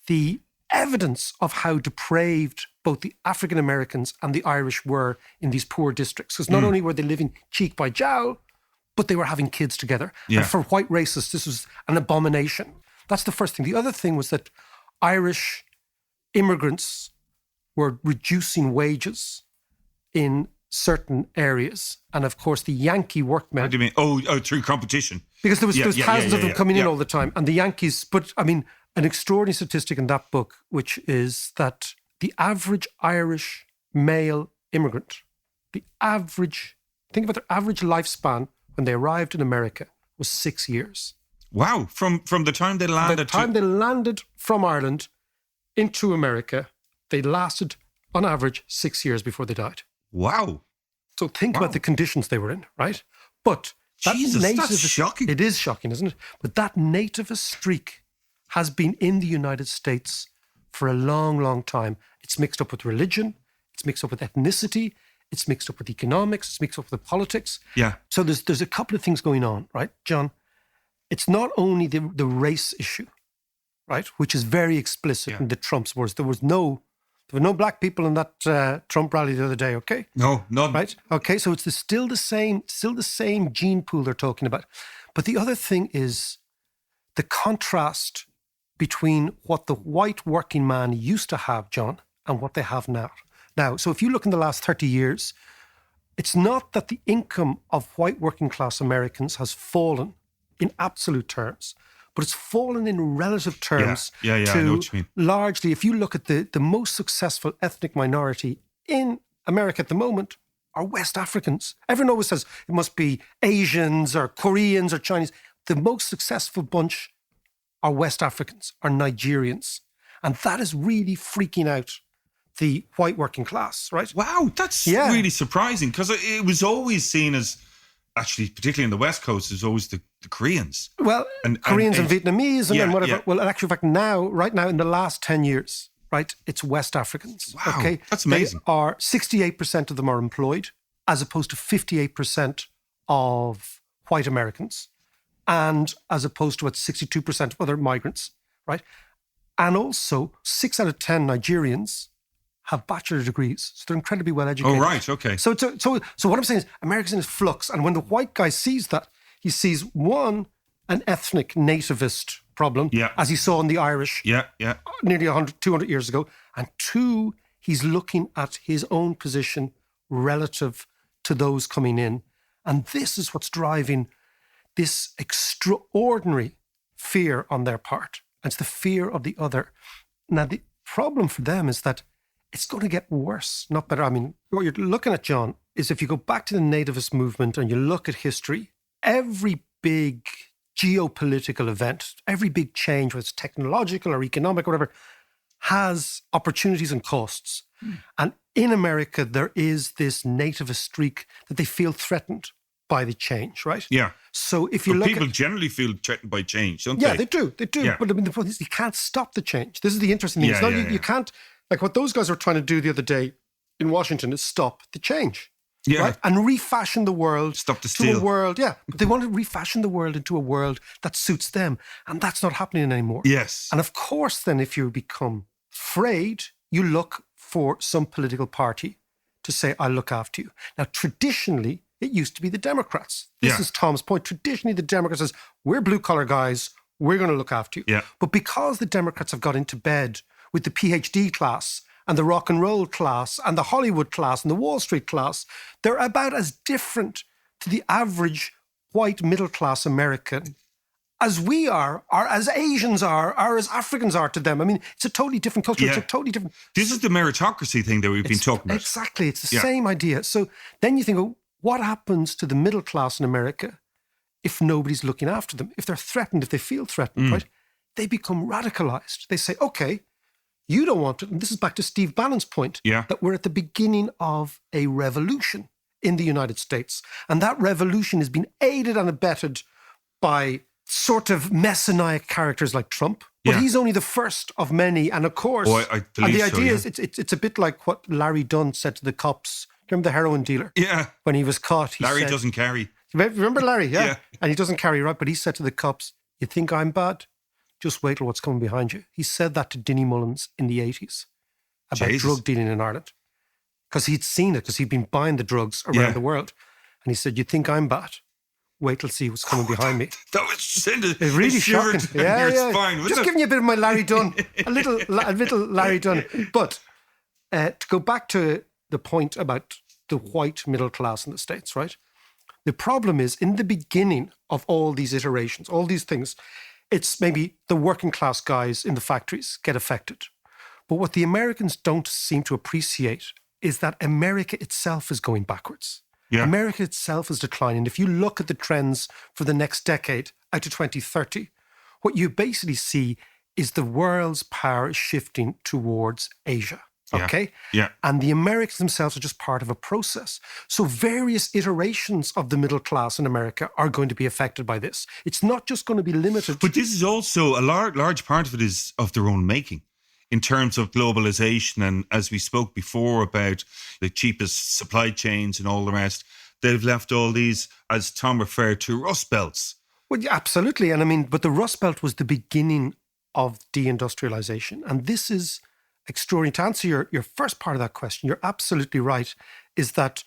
the evidence of how depraved both the African Americans and the Irish were in these poor districts. Because not only were they living cheek by jowl, but they were having kids together. Yeah. And for white racists, this was an abomination. That's the first thing. The other thing was that Irish immigrants were reducing wages in certain areas. And of course, the Yankee workmen... What do you mean? Oh, through competition. Because there was thousands of them coming in all the time. And the Yankees... But, I mean, an extraordinary statistic in that book, which is that the average Irish male immigrant, think about their average lifespan when they arrived in America, was 6 years. Wow. From the time they landed... By the time they landed from Ireland into America, they lasted, on average, 6 years before they died. Wow. So think about the conditions they were in, right? But Jesus, that's shocking. It is shocking, isn't it? But that nativist streak has been in the United States for a long, long time. It's mixed up with religion. It's mixed up with ethnicity. It's mixed up with economics. It's mixed up with politics. Yeah. So there's a couple of things going on, right, John? It's not only the race issue, right, which is very explicit in the Trump's words. There were no black people in that Trump rally the other day. Okay. No, none. Right. Okay. So it's still the same gene pool they're talking about. But the other thing is the contrast between what the white working man used to have, John, and what they have now. Now, so if you look in the last 30 years, it's not that the income of white working class Americans has fallen in absolute terms, but it's fallen in relative terms I know what you mean. Largely, if you look at the most successful ethnic minority in America at the moment, are West Africans. Everyone always says it must be Asians or Koreans or Chinese. The most successful bunch are West Africans, are Nigerians. And that is really freaking out the white working class, right? Wow, that's really surprising, because it was always seen as, actually, particularly in the West Coast, is always the Koreans. Well, Koreans and Vietnamese and then whatever. Yeah. Well, in actual fact, right now, in the last 10 years, right, it's West Africans. Wow, okay? That's amazing. 68% of them are employed, as opposed to 58% of white Americans, and as opposed to 62% of other migrants, right? And also, 6 out of 10 Nigerians have bachelor degrees, so they're incredibly well educated. Oh, right, okay. So what I'm saying is, America's in flux, and when the white guy sees that, he sees, one, an ethnic nativist problem, as he saw in the Irish nearly 200 years ago, and two, he's looking at his own position relative to those coming in. And this is what's driving this extraordinary fear on their part. And it's the fear of the other. Now, the problem for them is that it's going to get worse, not better. I mean, what you're looking at, John, is if you go back to the nativist movement and you look at history, every big geopolitical event, every big change, whether it's technological or economic or whatever, has opportunities and costs. And in America, there is this nativist streak that they feel threatened by the change, right? Yeah. So if you look people generally feel threatened by change, don't they? they? They do. Yeah. But I mean, the point is, you can't stop the change. This is the interesting thing. You can't, like what those guys were trying to do the other day in Washington is stop the change. Yeah. Right? And refashion the world Stop the to steal. a world. Yeah. But they want to refashion the world into a world that suits them. And that's not happening anymore. Yes. And of course, then, if you become afraid, you look for some political party to say, I'll look after you. Now, traditionally, it used to be the Democrats. This is Tom's point. Traditionally, the Democrats says, we're blue-collar guys, we're going to look after you. Yeah. But because the Democrats have got into bed with the PhD class and the rock and roll class and the Hollywood class and the Wall Street class, they're about as different to the average white middle-class American as we are as Asians are as Africans are to them. I mean, it's a totally different culture. Yeah. It's a totally different... This is the meritocracy thing that we've been talking about. Exactly. It's the same idea. So then you think, what happens to the middle class in America if nobody's looking after them? If they're threatened, if they feel threatened, right? They become radicalized. They say, okay, you don't want it. And this is back to Steve Bannon's point, that we're at the beginning of a revolution in the United States. And that revolution has been aided and abetted by sort of messianic characters like Trump. But he's only the first of many. And of course, I believe and the so, idea is it's a bit like what Larry Dunn said to the cops. Remember the heroin dealer? Yeah. When he was caught, Larry said, doesn't carry. Remember Larry? Yeah. And he doesn't carry, right? But he said to the cops, you think I'm bad? Just wait till what's coming behind you. He said that to Dinny Mullins in the 80s about drug dealing in Ireland. Because he'd seen it, because he'd been buying the drugs around the world. And he said, you think I'm bad? Wait till see what's coming behind me. That was sending It's really shocking. your spine, wasn't Just it? giving you a bit of my Larry Dunn, a little Larry Dunn. But to go back to the point about the white middle class in the States, right? The problem is, in the beginning of all these iterations, all these things, it's maybe the working class guys in the factories get affected. But what the Americans don't seem to appreciate is that America itself is going backwards. Yeah. America itself is declining. If you look at the trends for the next decade, out to 2030, what you basically see is the world's power is shifting towards Asia. Okay? Yeah. And the Americans themselves are just part of a process. So various iterations of the middle class in America are going to be affected by this. It's not just going to be limited. But this is also a large part of it is of their own making. in terms of globalization, and as we spoke before about the cheapest supply chains and all the rest, they've left all these, as Tom referred to, rust belts. Well, yeah, absolutely. And I mean, but the Rust Belt was the beginning of deindustrialization. And this is extraordinary. To answer your first part of that question, you're absolutely right, is that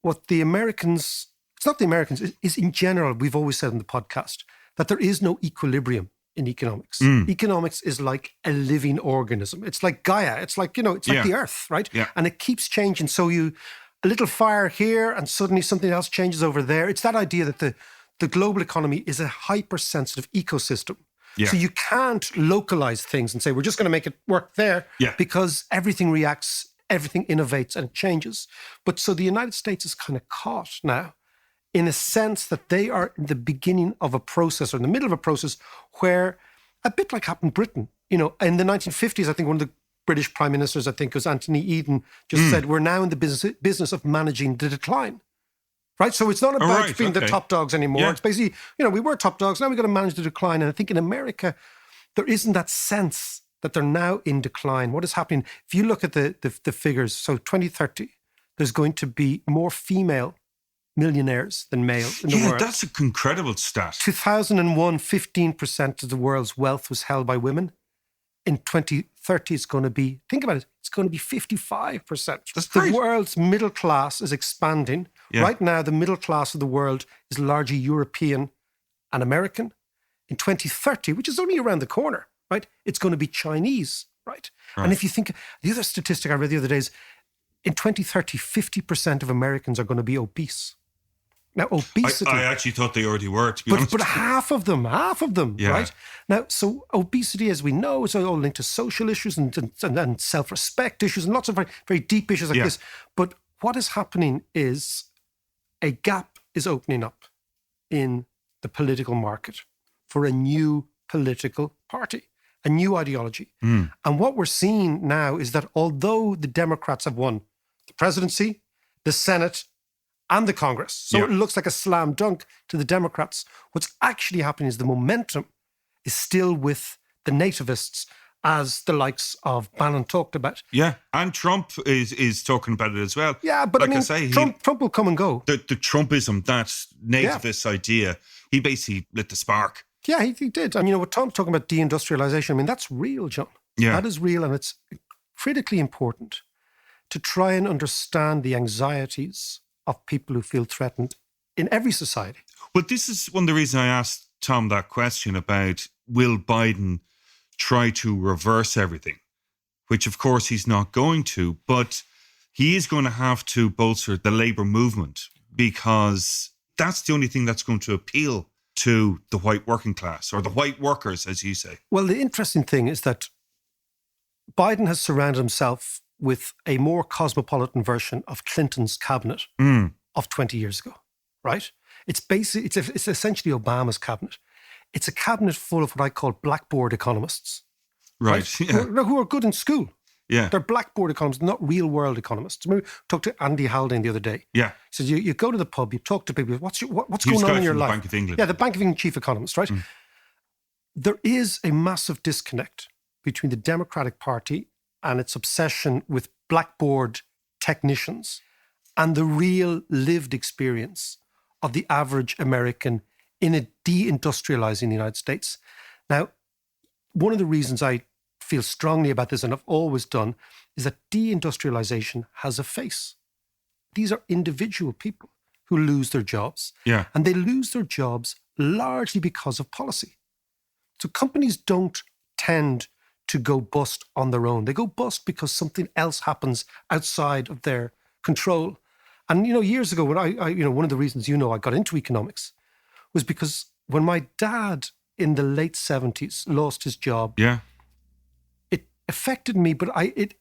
what the Americans, it's not the Americans, is in general, we've always said in the podcast, that there is no equilibrium in economics. Economics is like a living organism. It's like Gaia. It's like, it's like the earth, right? Yeah. And it keeps changing. So a little fire here and suddenly something else changes over there. It's that idea that the global economy is a hypersensitive ecosystem. Yeah. So you can't localize things and say, we're just going to make it work there because everything reacts, everything innovates and it changes. But so the United States is kind of caught now in a sense that they are in the beginning of a process or in the middle of a process where, a bit like happened in Britain, in the 1950s, I think one of the British prime ministers, I think it was Anthony Eden, just said, we're now in the business of managing the decline. Right? So it's not about being the top dogs anymore. Yeah. It's basically, we were top dogs, now we've got to manage the decline. And I think in America, there isn't that sense that they're now in decline. What is happening? If you look at the figures, so 2030, there's going to be more female millionaires than male in the world. Yeah, that's an incredible stat. 2001, 15% of the world's wealth was held by women. In 2030, it's going to be, think about it, it's going to be 55%. That's great. The world's middle class is expanding. Yeah. Right now, the middle class of the world is largely European and American. In 2030, which is only around the corner, right, it's going to be Chinese, right? And if you think, the other statistic I read the other day is, in 2030, 50% of Americans are going to be obese. Now, obesity... I actually thought they already were, to be honest. But half of them, Yeah. right? Now, so obesity, as we know, is all linked to social issues and self-respect issues and lots of very, very deep issues like this. But what is happening is a gap is opening up in the political market for a new political party, a new ideology. And what we're seeing now is that although the Democrats have won the presidency, the Senate, and the Congress, so it looks like a slam dunk to the Democrats, what's actually happening is the momentum is still with the nativists, as the likes of Bannon talked about. Yeah, and Trump is talking about it as well. Yeah, but like I mean, Trump will come and go. The Trumpism, that nativist idea, he basically lit the spark. Yeah, he did. And what Tom's talking about, deindustrialization, I mean, that's real, John. Yeah. That is real, and it's critically important to try and understand the anxieties of people who feel threatened in every society. But this is one of the reasons I asked Tom that question about, will Biden try to reverse everything? Which, of course, he's not going to, but he is going to have to bolster the labour movement, because that's the only thing that's going to appeal to the white working class, or the white workers, as you say. Well, the interesting thing is that Biden has surrounded himself with a more cosmopolitan version of Clinton's cabinet of 20 years ago, right? It's essentially Obama's cabinet. It's a cabinet full of what I call blackboard economists. Right. Yeah. Who are good in school. Yeah. They're blackboard economists, not real world economists. I talked to Andy Haldane the other day. Yeah. He says, you go to the pub, you talk to people, what's He going was on guy in your from the life? Bank of England. Yeah, the Bank of England chief economist, right? There is a massive disconnect between the Democratic Party and its obsession with blackboard technicians and the real lived experience of the average American in a deindustrializing the United States. Now, one of the reasons I feel strongly about this, and I've always done, is that deindustrialization has a face. These are individual people who lose their jobs. Yeah. And they lose their jobs largely because of policy. So companies don't tend to go bust on their own. They go bust because something else happens outside of their control. And, years ago, when I one of the reasons, I got into economics was because when my dad in the late 70s lost his job, it affected me, but it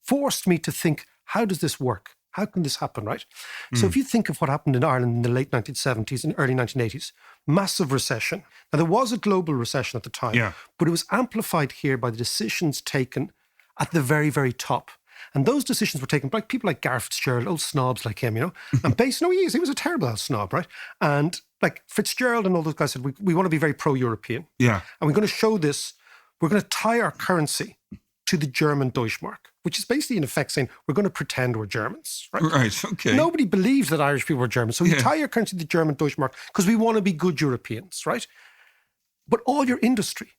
forced me to think, how does this work? How can this happen, right? So if you think of what happened in Ireland in the late 1970s and early 1980s, massive recession. Now, there was a global recession at the time, but it was amplified here by the decisions taken at the very, very top. And those decisions were taken by people like Gareth Fitzgerald, old snobs like him, and he was a terrible old snob, right? And like Fitzgerald and all those guys said, we want to be very pro-European. Yeah. And we're going to show this we're going to tie our currency to the German Deutschmark, which is basically in effect saying we're going to pretend we're Germans, right? Right, okay. Nobody believes that Irish people are Germans. So you tie your currency to the German Deutschmark because we want to be good Europeans, right? But all your industry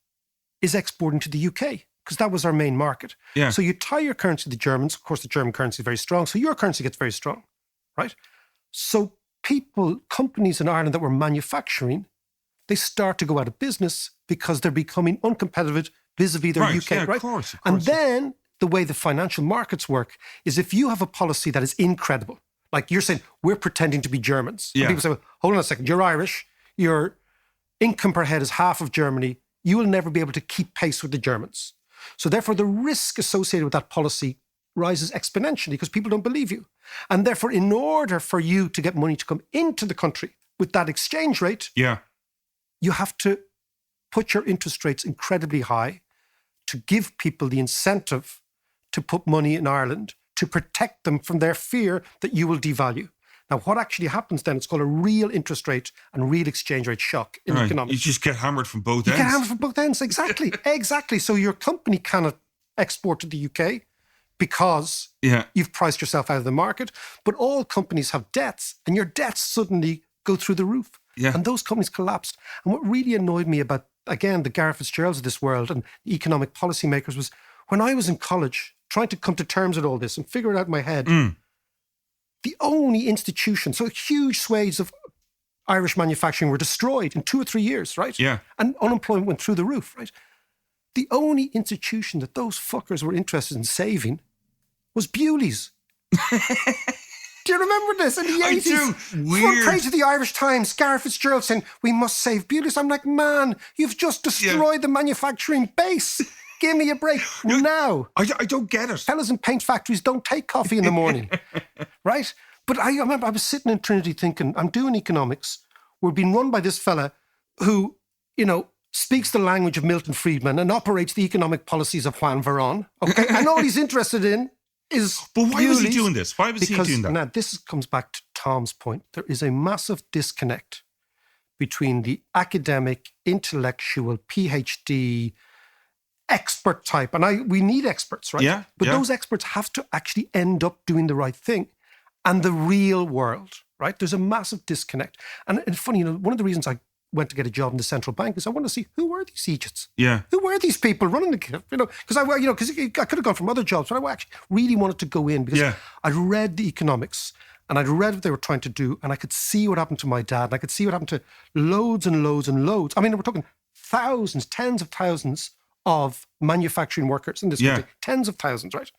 is exporting to the UK because that was our main market. Yeah. So you tie your currency to the Germans. Of course, the German currency is very strong. So your currency gets very strong, right? So companies in Ireland that were manufacturing, they start to go out of business because they're becoming uncompetitive vis-a-vis their UK, right? Of course. And then the way the financial markets work is if you have a policy that is incredible, like you're saying, we're pretending to be Germans. Yeah. And people say, well, hold on a second, you're Irish, your income per head is half of Germany, you will never be able to keep pace with the Germans. So therefore, the risk associated with that policy rises exponentially because people don't believe you. And therefore, in order for you to get money to come into the country with that exchange rate, you have to put your interest rates incredibly high to give people the incentive to put money in Ireland to protect them from their fear that you will devalue. Now, what actually happens then, it's called a real interest rate and real exchange rate shock in economics. You just get hammered from both ends. You get hammered from both ends, exactly. Exactly. So your company cannot export to the UK because you've priced yourself out of the market. But all companies have debts and your debts suddenly go through the roof. Yeah. And those companies collapsed. And what really annoyed me about, again, the Gareth Fitzgeralds of this world and the economic policymakers was when I was in college trying to come to terms with all this and figure it out in my head, the only institution, so huge swathes of Irish manufacturing were destroyed in 2 or 3 years, right? Yeah. And unemployment went through the roof, right? The only institution that those fuckers were interested in saving was Bewley's. Do you remember this in the 80s? I do. Front Weird. page of the Irish Times, Gareth Fitzgerald saying, we must save Bewley's. I'm like, man, you've just destroyed the manufacturing base. Give me a break now. I don't get it. Fellas in paint factories don't take coffee in the morning, right? But I remember I was sitting in Trinity thinking, I'm doing economics. We're being run by this fella who, speaks the language of Milton Friedman and operates the economic policies of Juan Verón. Okay, and all he's interested in is. But why was he Bewley's. doing this? Why was he doing that? Now, this comes back to Tom's point. There is a massive disconnect between the academic, intellectual, PhD, expert type, and we need experts, right? Yeah. But those experts have to actually end up doing the right thing, and the real world, right? There's a massive disconnect, and it's funny, one of the reasons I went to get a job in the central bank is I want to see who were these Egypts, who were these people running the, because I could have gone from other jobs, but I actually really wanted to go in because I'd read the economics and I'd read what they were trying to do, and I could see what happened to my dad, and I could see what happened to loads and loads and loads. I mean, we're talking thousands, tens of thousands of manufacturing workers in this country, tens of thousands, right?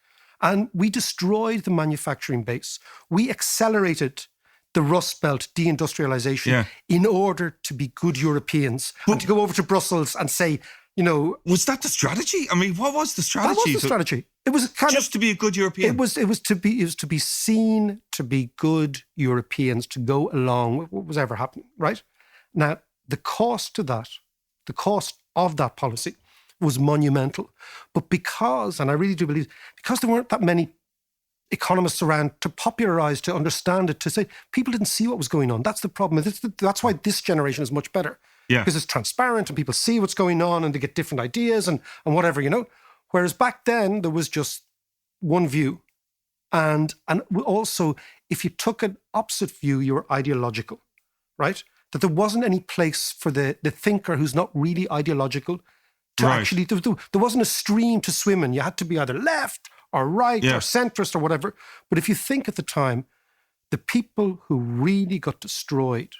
And we destroyed the manufacturing base. We accelerated the Rust Belt deindustrialization in order to be good Europeans and to go over to Brussels and say, was that the strategy? I mean, what was the strategy? That was the strategy. It was just to be a good European. It was to be seen to be good Europeans, to go along with what was ever happening, right? Now, the cost of that policy was monumental. But because, and I really do believe, because there weren't that many economists around to popularize, to understand it, to say, people didn't see what was going on. That's the problem. That's why this generation is much better. Because it's transparent and people see what's going on and they get different ideas and whatever, Whereas back then, there was just one view. And also, if you took an opposite view, you were ideological, right? That there wasn't any place for the thinker who's not really ideological to actually, there wasn't a stream to swim in. You had to be either left or right or centrist or whatever. But if you think at the time, the people who really got destroyed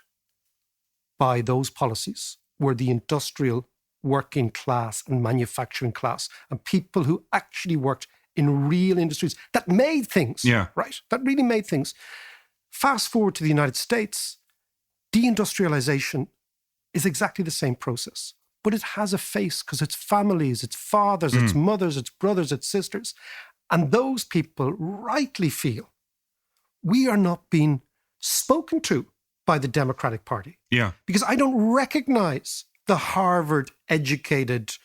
by those policies were the industrial working class and manufacturing class and people who actually worked in real industries that made things, right? That really made things. Fast forward to the United States, deindustrialization is exactly the same process. But it has a face because it's families, it's fathers, it's mothers, it's brothers, it's sisters. And those people rightly feel we are not being spoken to by the Democratic Party. Because I don't recognize the Harvard-educated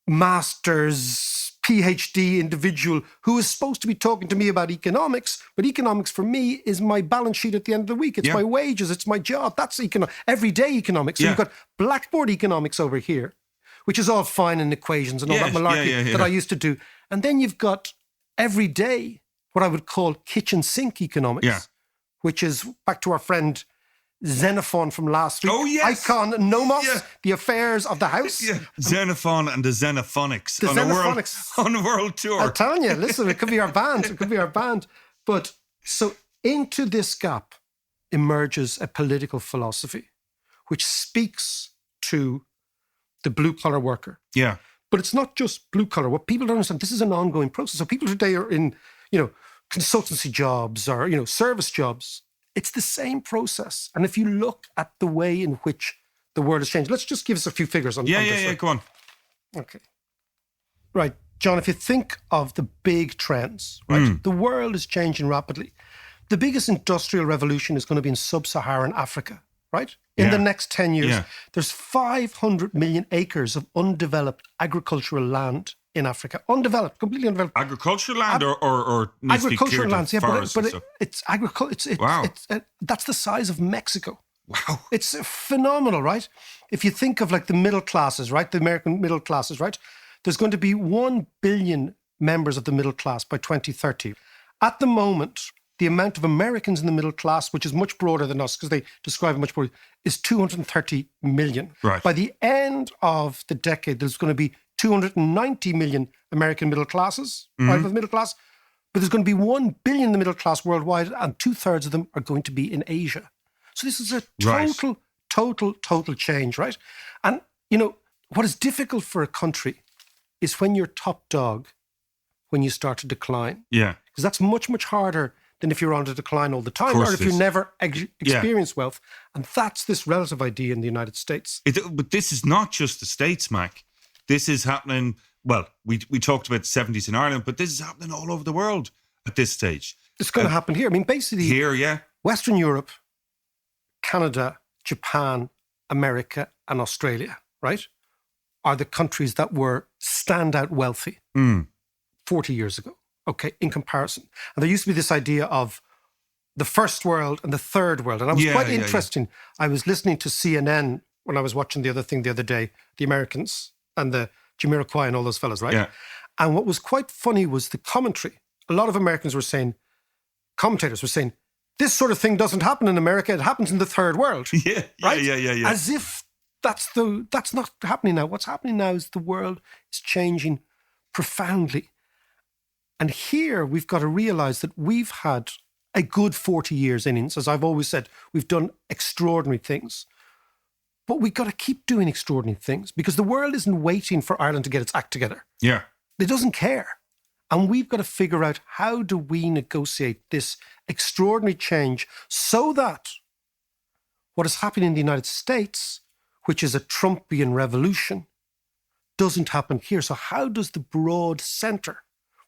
master's PhD individual who is supposed to be talking to me about economics, but economics for me is my balance sheet at the end of the week. It's my wages, it's my job. That's everyday economics. So you've got blackboard economics over here, which is all fine in equations and all Yes, that malarkey yeah, that I used to do. And then you've got every day what I would call kitchen sink economics, Yeah. which is back to our friend Xenophon from last week. Oh, yes. Icon nomos, Yeah. the affairs of the house. Yeah. Xenophon and the Xenophonics, The on, Xenophonics. A world tour. I'm telling you, listen, it could be our band. It could be our band. But so into this gap emerges a political philosophy which speaks to the blue-collar worker. Yeah. But it's not just blue-collar. What people don't understand, this is an ongoing process. So people today are in, consultancy jobs or, service jobs. It's the same process. And if you look at the way in which the world has changed, let's just give us a few figures on this. Yeah, go on. Okay. Right. John, if you think of the big trends, right, the world is changing rapidly. The biggest industrial revolution is going to be in sub-Saharan Africa, right? In the next 10 years, there's 500 million acres of undeveloped agricultural land in Africa. Undeveloped, completely undeveloped. Agricultural land or needs to be Agricultural cleared lands, of forests and but stuff? it's agriculture. Wow. That's the size of Mexico. Wow. It's phenomenal, right? If you think of like the middle classes, right? The American middle classes, right? There's going to be 1 billion members of the middle class by 2030. At the moment, the amount of Americans in the middle class, which is much broader than us because they describe it much broader, is 230 million. Right. By the end of the decade, there's going to be 290 million American middle classes, right, of the middle class. But there's going to be 1 billion in the middle class worldwide, and 2/3 of them are going to be in Asia. So this is a total change, right? And, what is difficult for a country is when you're top dog, when you start to decline. Yeah. Because that's much, much harder than if you're on the decline all the time, course or if it you is. never experience wealth. And that's this relative idea in the United States. But this is not just the States, Mac. This is happening, well, we talked about the 70s in Ireland, but this is happening all over the world at this stage. It's going to happen here. I mean, basically, Here, yeah. Western Europe, Canada, Japan, America, and Australia, right, are the countries that were standout wealthy 40 years ago, okay, in comparison. And there used to be this idea of the first world and the third world. And I was quite interesting. I was listening to CNN when I was watching the other day, the Americans and the Jamiroquai and all those fellas, right? Yeah. And what was quite funny was the commentary. A lot of Americans were saying, commentators were saying, this sort of thing doesn't happen in America. It happens in the third world. Yeah. As if that's not happening now. What's happening now is the world is changing profoundly. And here we've got to realize that we've had a good 40 years innings. As I've always said, we've done extraordinary things. But we've got to keep doing extraordinary things because the world isn't waiting for Ireland to get its act together. Yeah. It doesn't care. And we've got to figure out how do we negotiate this extraordinary change so that what is happening in the United States, which is a Trumpian revolution, doesn't happen here. So how does the broad centre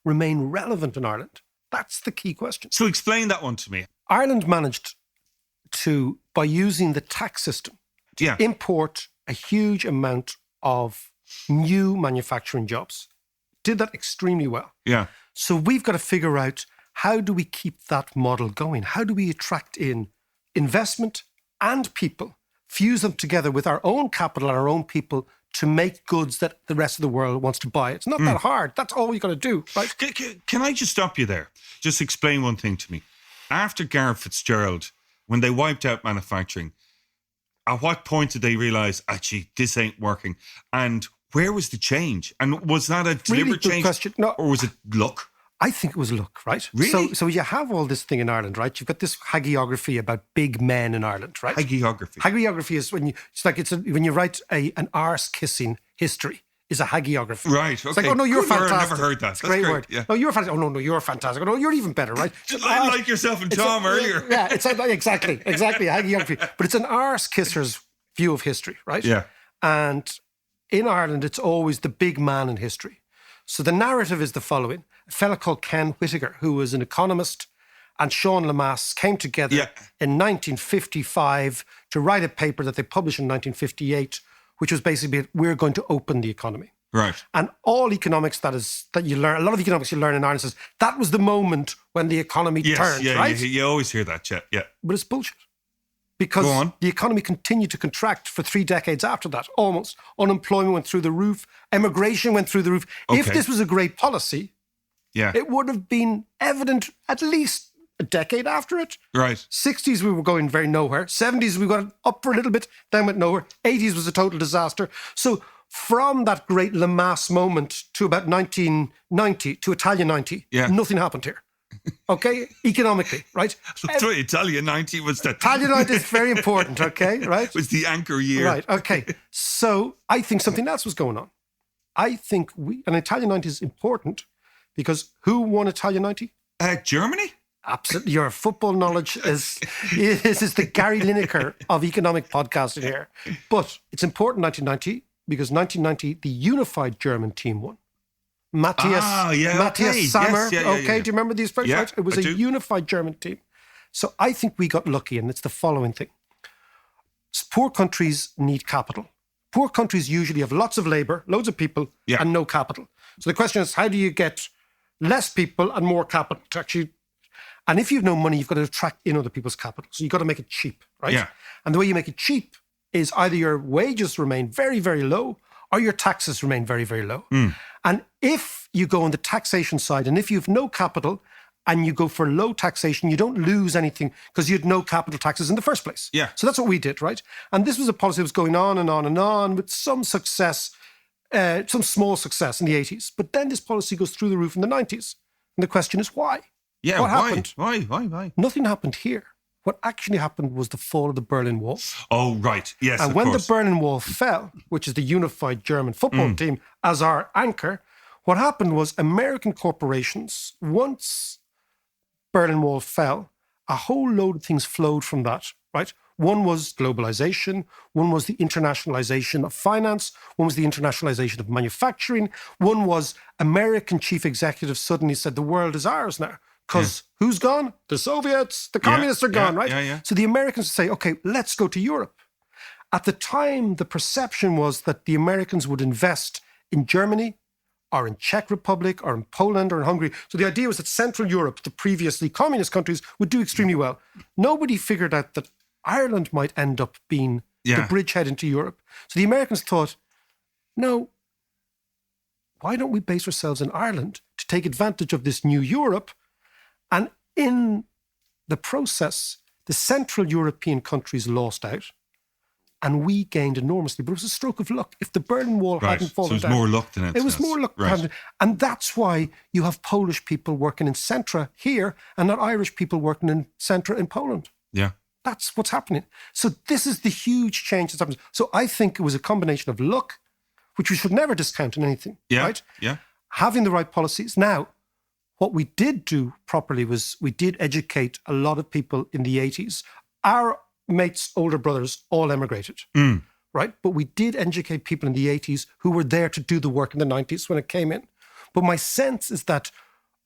remain relevant in Ireland? That's the key question. So explain that one to me. Ireland managed to, by using the tax system, Yeah. import a huge amount of new manufacturing jobs. Did that extremely well. Yeah. So we've got to figure out how do we keep that model going? How do we attract in investment and people, fuse them together with our own capital and our own people to make goods that the rest of the world wants to buy? It's not that hard. That's all you got to do, right? Can I just stop you there? Just explain one thing to me. After Gareth Fitzgerald, when they wiped out manufacturing, at what point did they realise, actually, this ain't working? And where was the change? And was that a Really deliberate good change? question. No. Or was it luck? I think it was luck, right? Really? So you have all this thing in Ireland, right? You've got this hagiography about big men in Ireland, right? Hagiography. Hagiography is when you write an arse kissing history is a hagiography. Right, It's okay. like, oh no, you're Good word, fantastic. never heard that. It's a That's great great, word. yeah. No, you're fantastic. Oh no, you're fantastic. Oh no, you're even better, right? It's an arse- Like yourself and it's Tom earlier. Yeah, it's exactly hagiography. But it's an arse kisser's view of history, right? Yeah. And in Ireland, it's always the big man in history. So the narrative is the following. A fella called Ken Whittaker, who was an economist, and Sean Lemass came together Yeah. in 1955 to write a paper that they published in 1958, which was basically, we're going to open the economy. Right. And all economics that you learn, a lot of economics you learn in Ireland says that was the moment when the economy Yes, turned, yeah, right? you always hear that, yeah. But it's bullshit. because Go on. the economy continued to contract for 3 decades after that, almost. Unemployment went through the roof. Emigration went through the roof. If Okay. this was a great policy, Yeah. it would have been evident at least a decade after it. Right. 60s, we were going very nowhere. 70s, we got up for a little bit, then went nowhere. 80s was a total disaster. So from that great Lamas moment to about 1990, to Italian 90, Yeah. nothing happened here. Okay? Economically, right? That's right. Italian 90 was the Italian 90 is very important, okay? Right? was the anchor year. Right, okay. So I think something else was going on. I think an Italian 90 is important because who won Italian 90? Germany? Absolutely. Your football knowledge is the Gary Lineker of economic podcasting here. But it's important 1990 because 1990, the unified German team won. Matthias okay. Sammer. Yes, yeah, Okay, do you remember these folks? Yeah, Right? It was I a do. unified German team. So I think we got lucky, and it's the following thing. Poor countries need capital. Poor countries usually have lots of labor, loads of people, Yeah. and no capital. So the question is, how do you get less people and more capital to actually... And if you've no money, you've got to attract in other people's capital. So you've got to make it cheap, right? Yeah. And the way you make it cheap is either your wages remain very, very low or your taxes remain very, very low. And if you go on the taxation side and if you have no capital and you go for low taxation, you don't lose anything because you had no capital taxes in the first place. Yeah. So that's what we did, right? And this was a policy that was going on and on and on with some success, some small success in the 80s. But then this policy goes through the roof in the 90s. And the question is why? Yeah, What why? happened? Why? Nothing happened here. What actually happened was the fall of the Berlin Wall. Oh, right. Yes, And of when course. the Berlin Wall fell, which is the unified German football team as our anchor, what happened was American corporations, once Berlin Wall fell, a whole load of things flowed from that, right? One was globalization, one was the internationalization of finance, one was the internationalization of manufacturing, one was American chief executives suddenly said the world is ours now. Because who's gone? The Soviets, the communists are gone, right? yeah. So the Americans say, okay, let's go to Europe. At the time, the perception was that the Americans would invest in Germany or in Czech Republic or in Poland or in Hungary. So the idea was that Central Europe, the previously communist countries, would do extremely well. Nobody figured out that Ireland might end up being the bridgehead into Europe. So the Americans thought, no, why don't we base ourselves in Ireland to take advantage of this new Europe? And in the process, the Central European countries lost out and we gained enormously. But it was a stroke of luck. If the Berlin Wall hadn't fallen so it was down... more luck than It was more luck. Right. And that's why you have Polish people working in Centra here and not Irish people working in Centra in Poland. Yeah. That's what's happening. So this is the huge change that's happened. So I think it was a combination of luck, which we should never discount in anything, Yeah. right? Yeah. Having the right policies. Now, what we did do properly was we did educate a lot of people in the 80s. Our mates' older brothers all emigrated, right? But we did educate people in the 80s who were there to do the work in the 90s when it came in. But my sense is that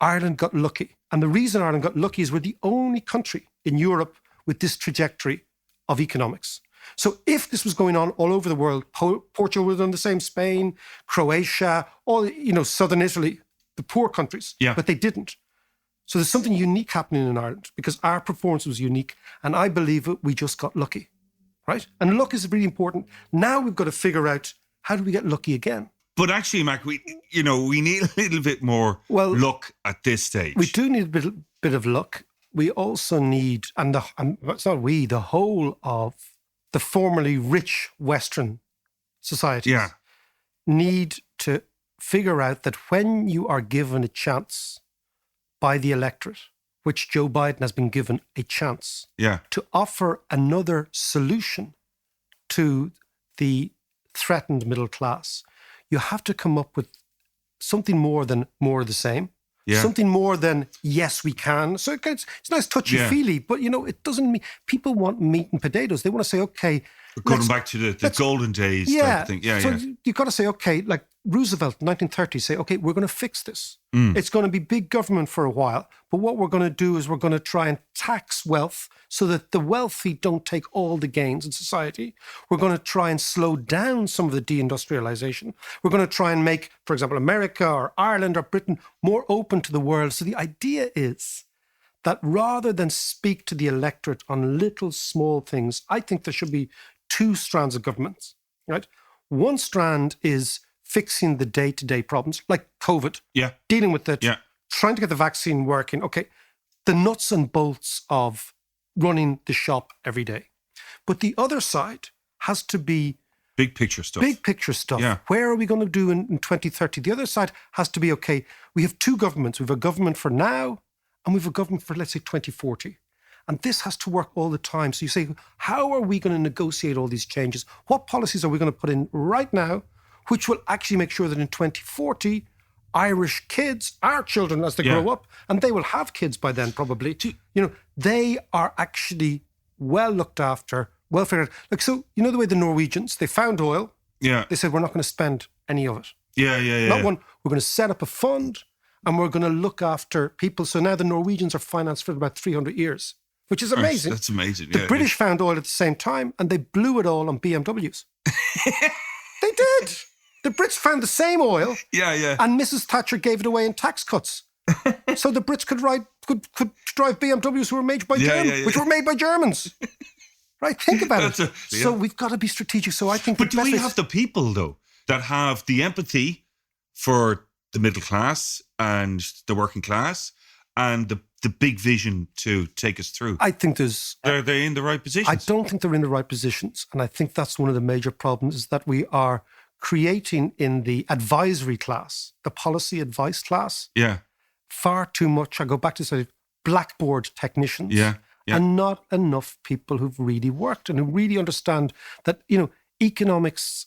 Ireland got lucky. And the reason Ireland got lucky is we're the only country in Europe with this trajectory of economics. So if this was going on all over the world, Portugal would have done the same, Spain, Croatia, all, southern Italy, the poor countries, but they didn't. So there's something unique happening in Ireland because our performance was unique. And I believe we just got lucky, right? And luck is really important. Now we've got to figure out, how do we get lucky again? But actually, Mac, we need a little bit more luck at this stage. We do need a bit of luck. We also need, the whole of the formerly rich Western societies need to figure out that when you are given a chance by the electorate, which Joe Biden has been given a chance to offer another solution to the threatened middle class, you have to come up with something more than more of the same. Something more than, yes, we can. So it's nice touchy-feely, but, it doesn't mean... People want meat and potatoes. They want to say, okay... Going back to the golden days type of thing. So you've got to say, okay, like Roosevelt in 1930, say, okay, we're going to fix this. It's going to be big government for a while, but what we're going to do is we're going to try and tax wealth so that the wealthy don't take all the gains in society. We're going to try and slow down some of the deindustrialization. We're going to try and make, for example, America or Ireland or Britain more open to the world. So the idea is that rather than speak to the electorate on little small things, I think there should be two strands of governments, right? One strand is fixing the day-to-day problems, like COVID, Yeah. dealing with it, Yeah. trying to get the vaccine working. Okay, the nuts and bolts of running the shop every day. But the other side has to be Big picture stuff. big picture stuff. Yeah. Where are we going to do in 2030? The other side has to be, okay, we have two governments. We have a government for now and we have a government for, let's say, 2040. And this has to work all the time. So you say, how are we going to negotiate all these changes? What policies are we going to put in right now, which will actually make sure that in 2040, Irish kids, our children as they Yeah. grow up, and they will have kids by then probably, they are actually well looked after, well figured out. Like, so, the way the Norwegians, they found oil. Yeah. They said, we're not going to spend any of it. Yeah. Not one. We're going to set up a fund and we're going to look after people. So now the Norwegians are financed for about 300 years, which is amazing. That's amazing. The British found oil at the same time and they blew it all on BMWs. They did. The Brits found the same oil Yeah. and Mrs. Thatcher gave it away in tax cuts. So the Brits could drive BMWs which were made by Germans. Right? Think about it. So we've got to be strategic. So I think. But do we have the people, though, that have the empathy for the middle class and the working class and the big vision to take us through? I think there's. Are they in the right positions? I don't think they're in the right positions. And I think that's one of the major problems is that we are creating in the advisory class, the policy advice class, far too much. I go back to say blackboard technicians. Yeah. And not enough people who've really worked and who really understand that, economics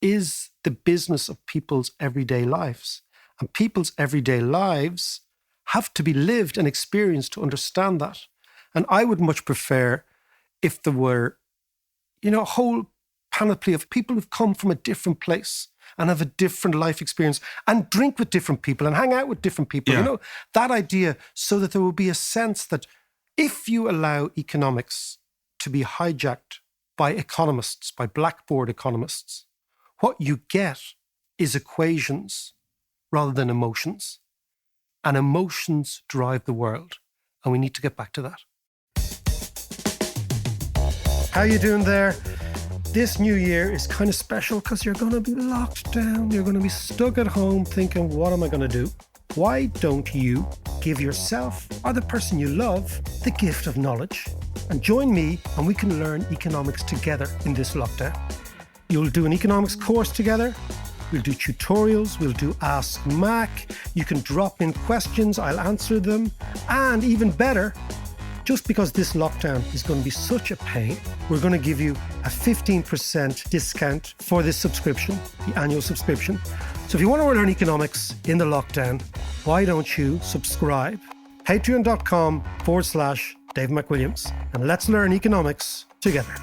is the business of people's everyday lives. And people's everyday lives have to be lived and experienced to understand that. And I would much prefer if there were, a whole panoply of people who've come from a different place and have a different life experience and drink with different people and hang out with different people. Yeah. That idea, so that there will be a sense that if you allow economics to be hijacked by economists, by blackboard economists, what you get is equations rather than emotions. And emotions drive the world. And we need to get back to that. How you doing there? This new year is kind of special because you're going to be locked down. You're going to be stuck at home thinking, what am I going to do? Why don't you give yourself or the person you love the gift of knowledge and join me and we can learn economics together in this lockdown. You'll do an economics course together. We'll do tutorials. We'll do Ask Mac. You can drop in questions. I'll answer them. And even better, just because this lockdown is going to be such a pain, we're going to give you a 15% discount for this subscription, the annual subscription. So if you want to learn economics in the lockdown, why don't you subscribe? Patreon.com/Dave McWilliams. And let's learn economics together.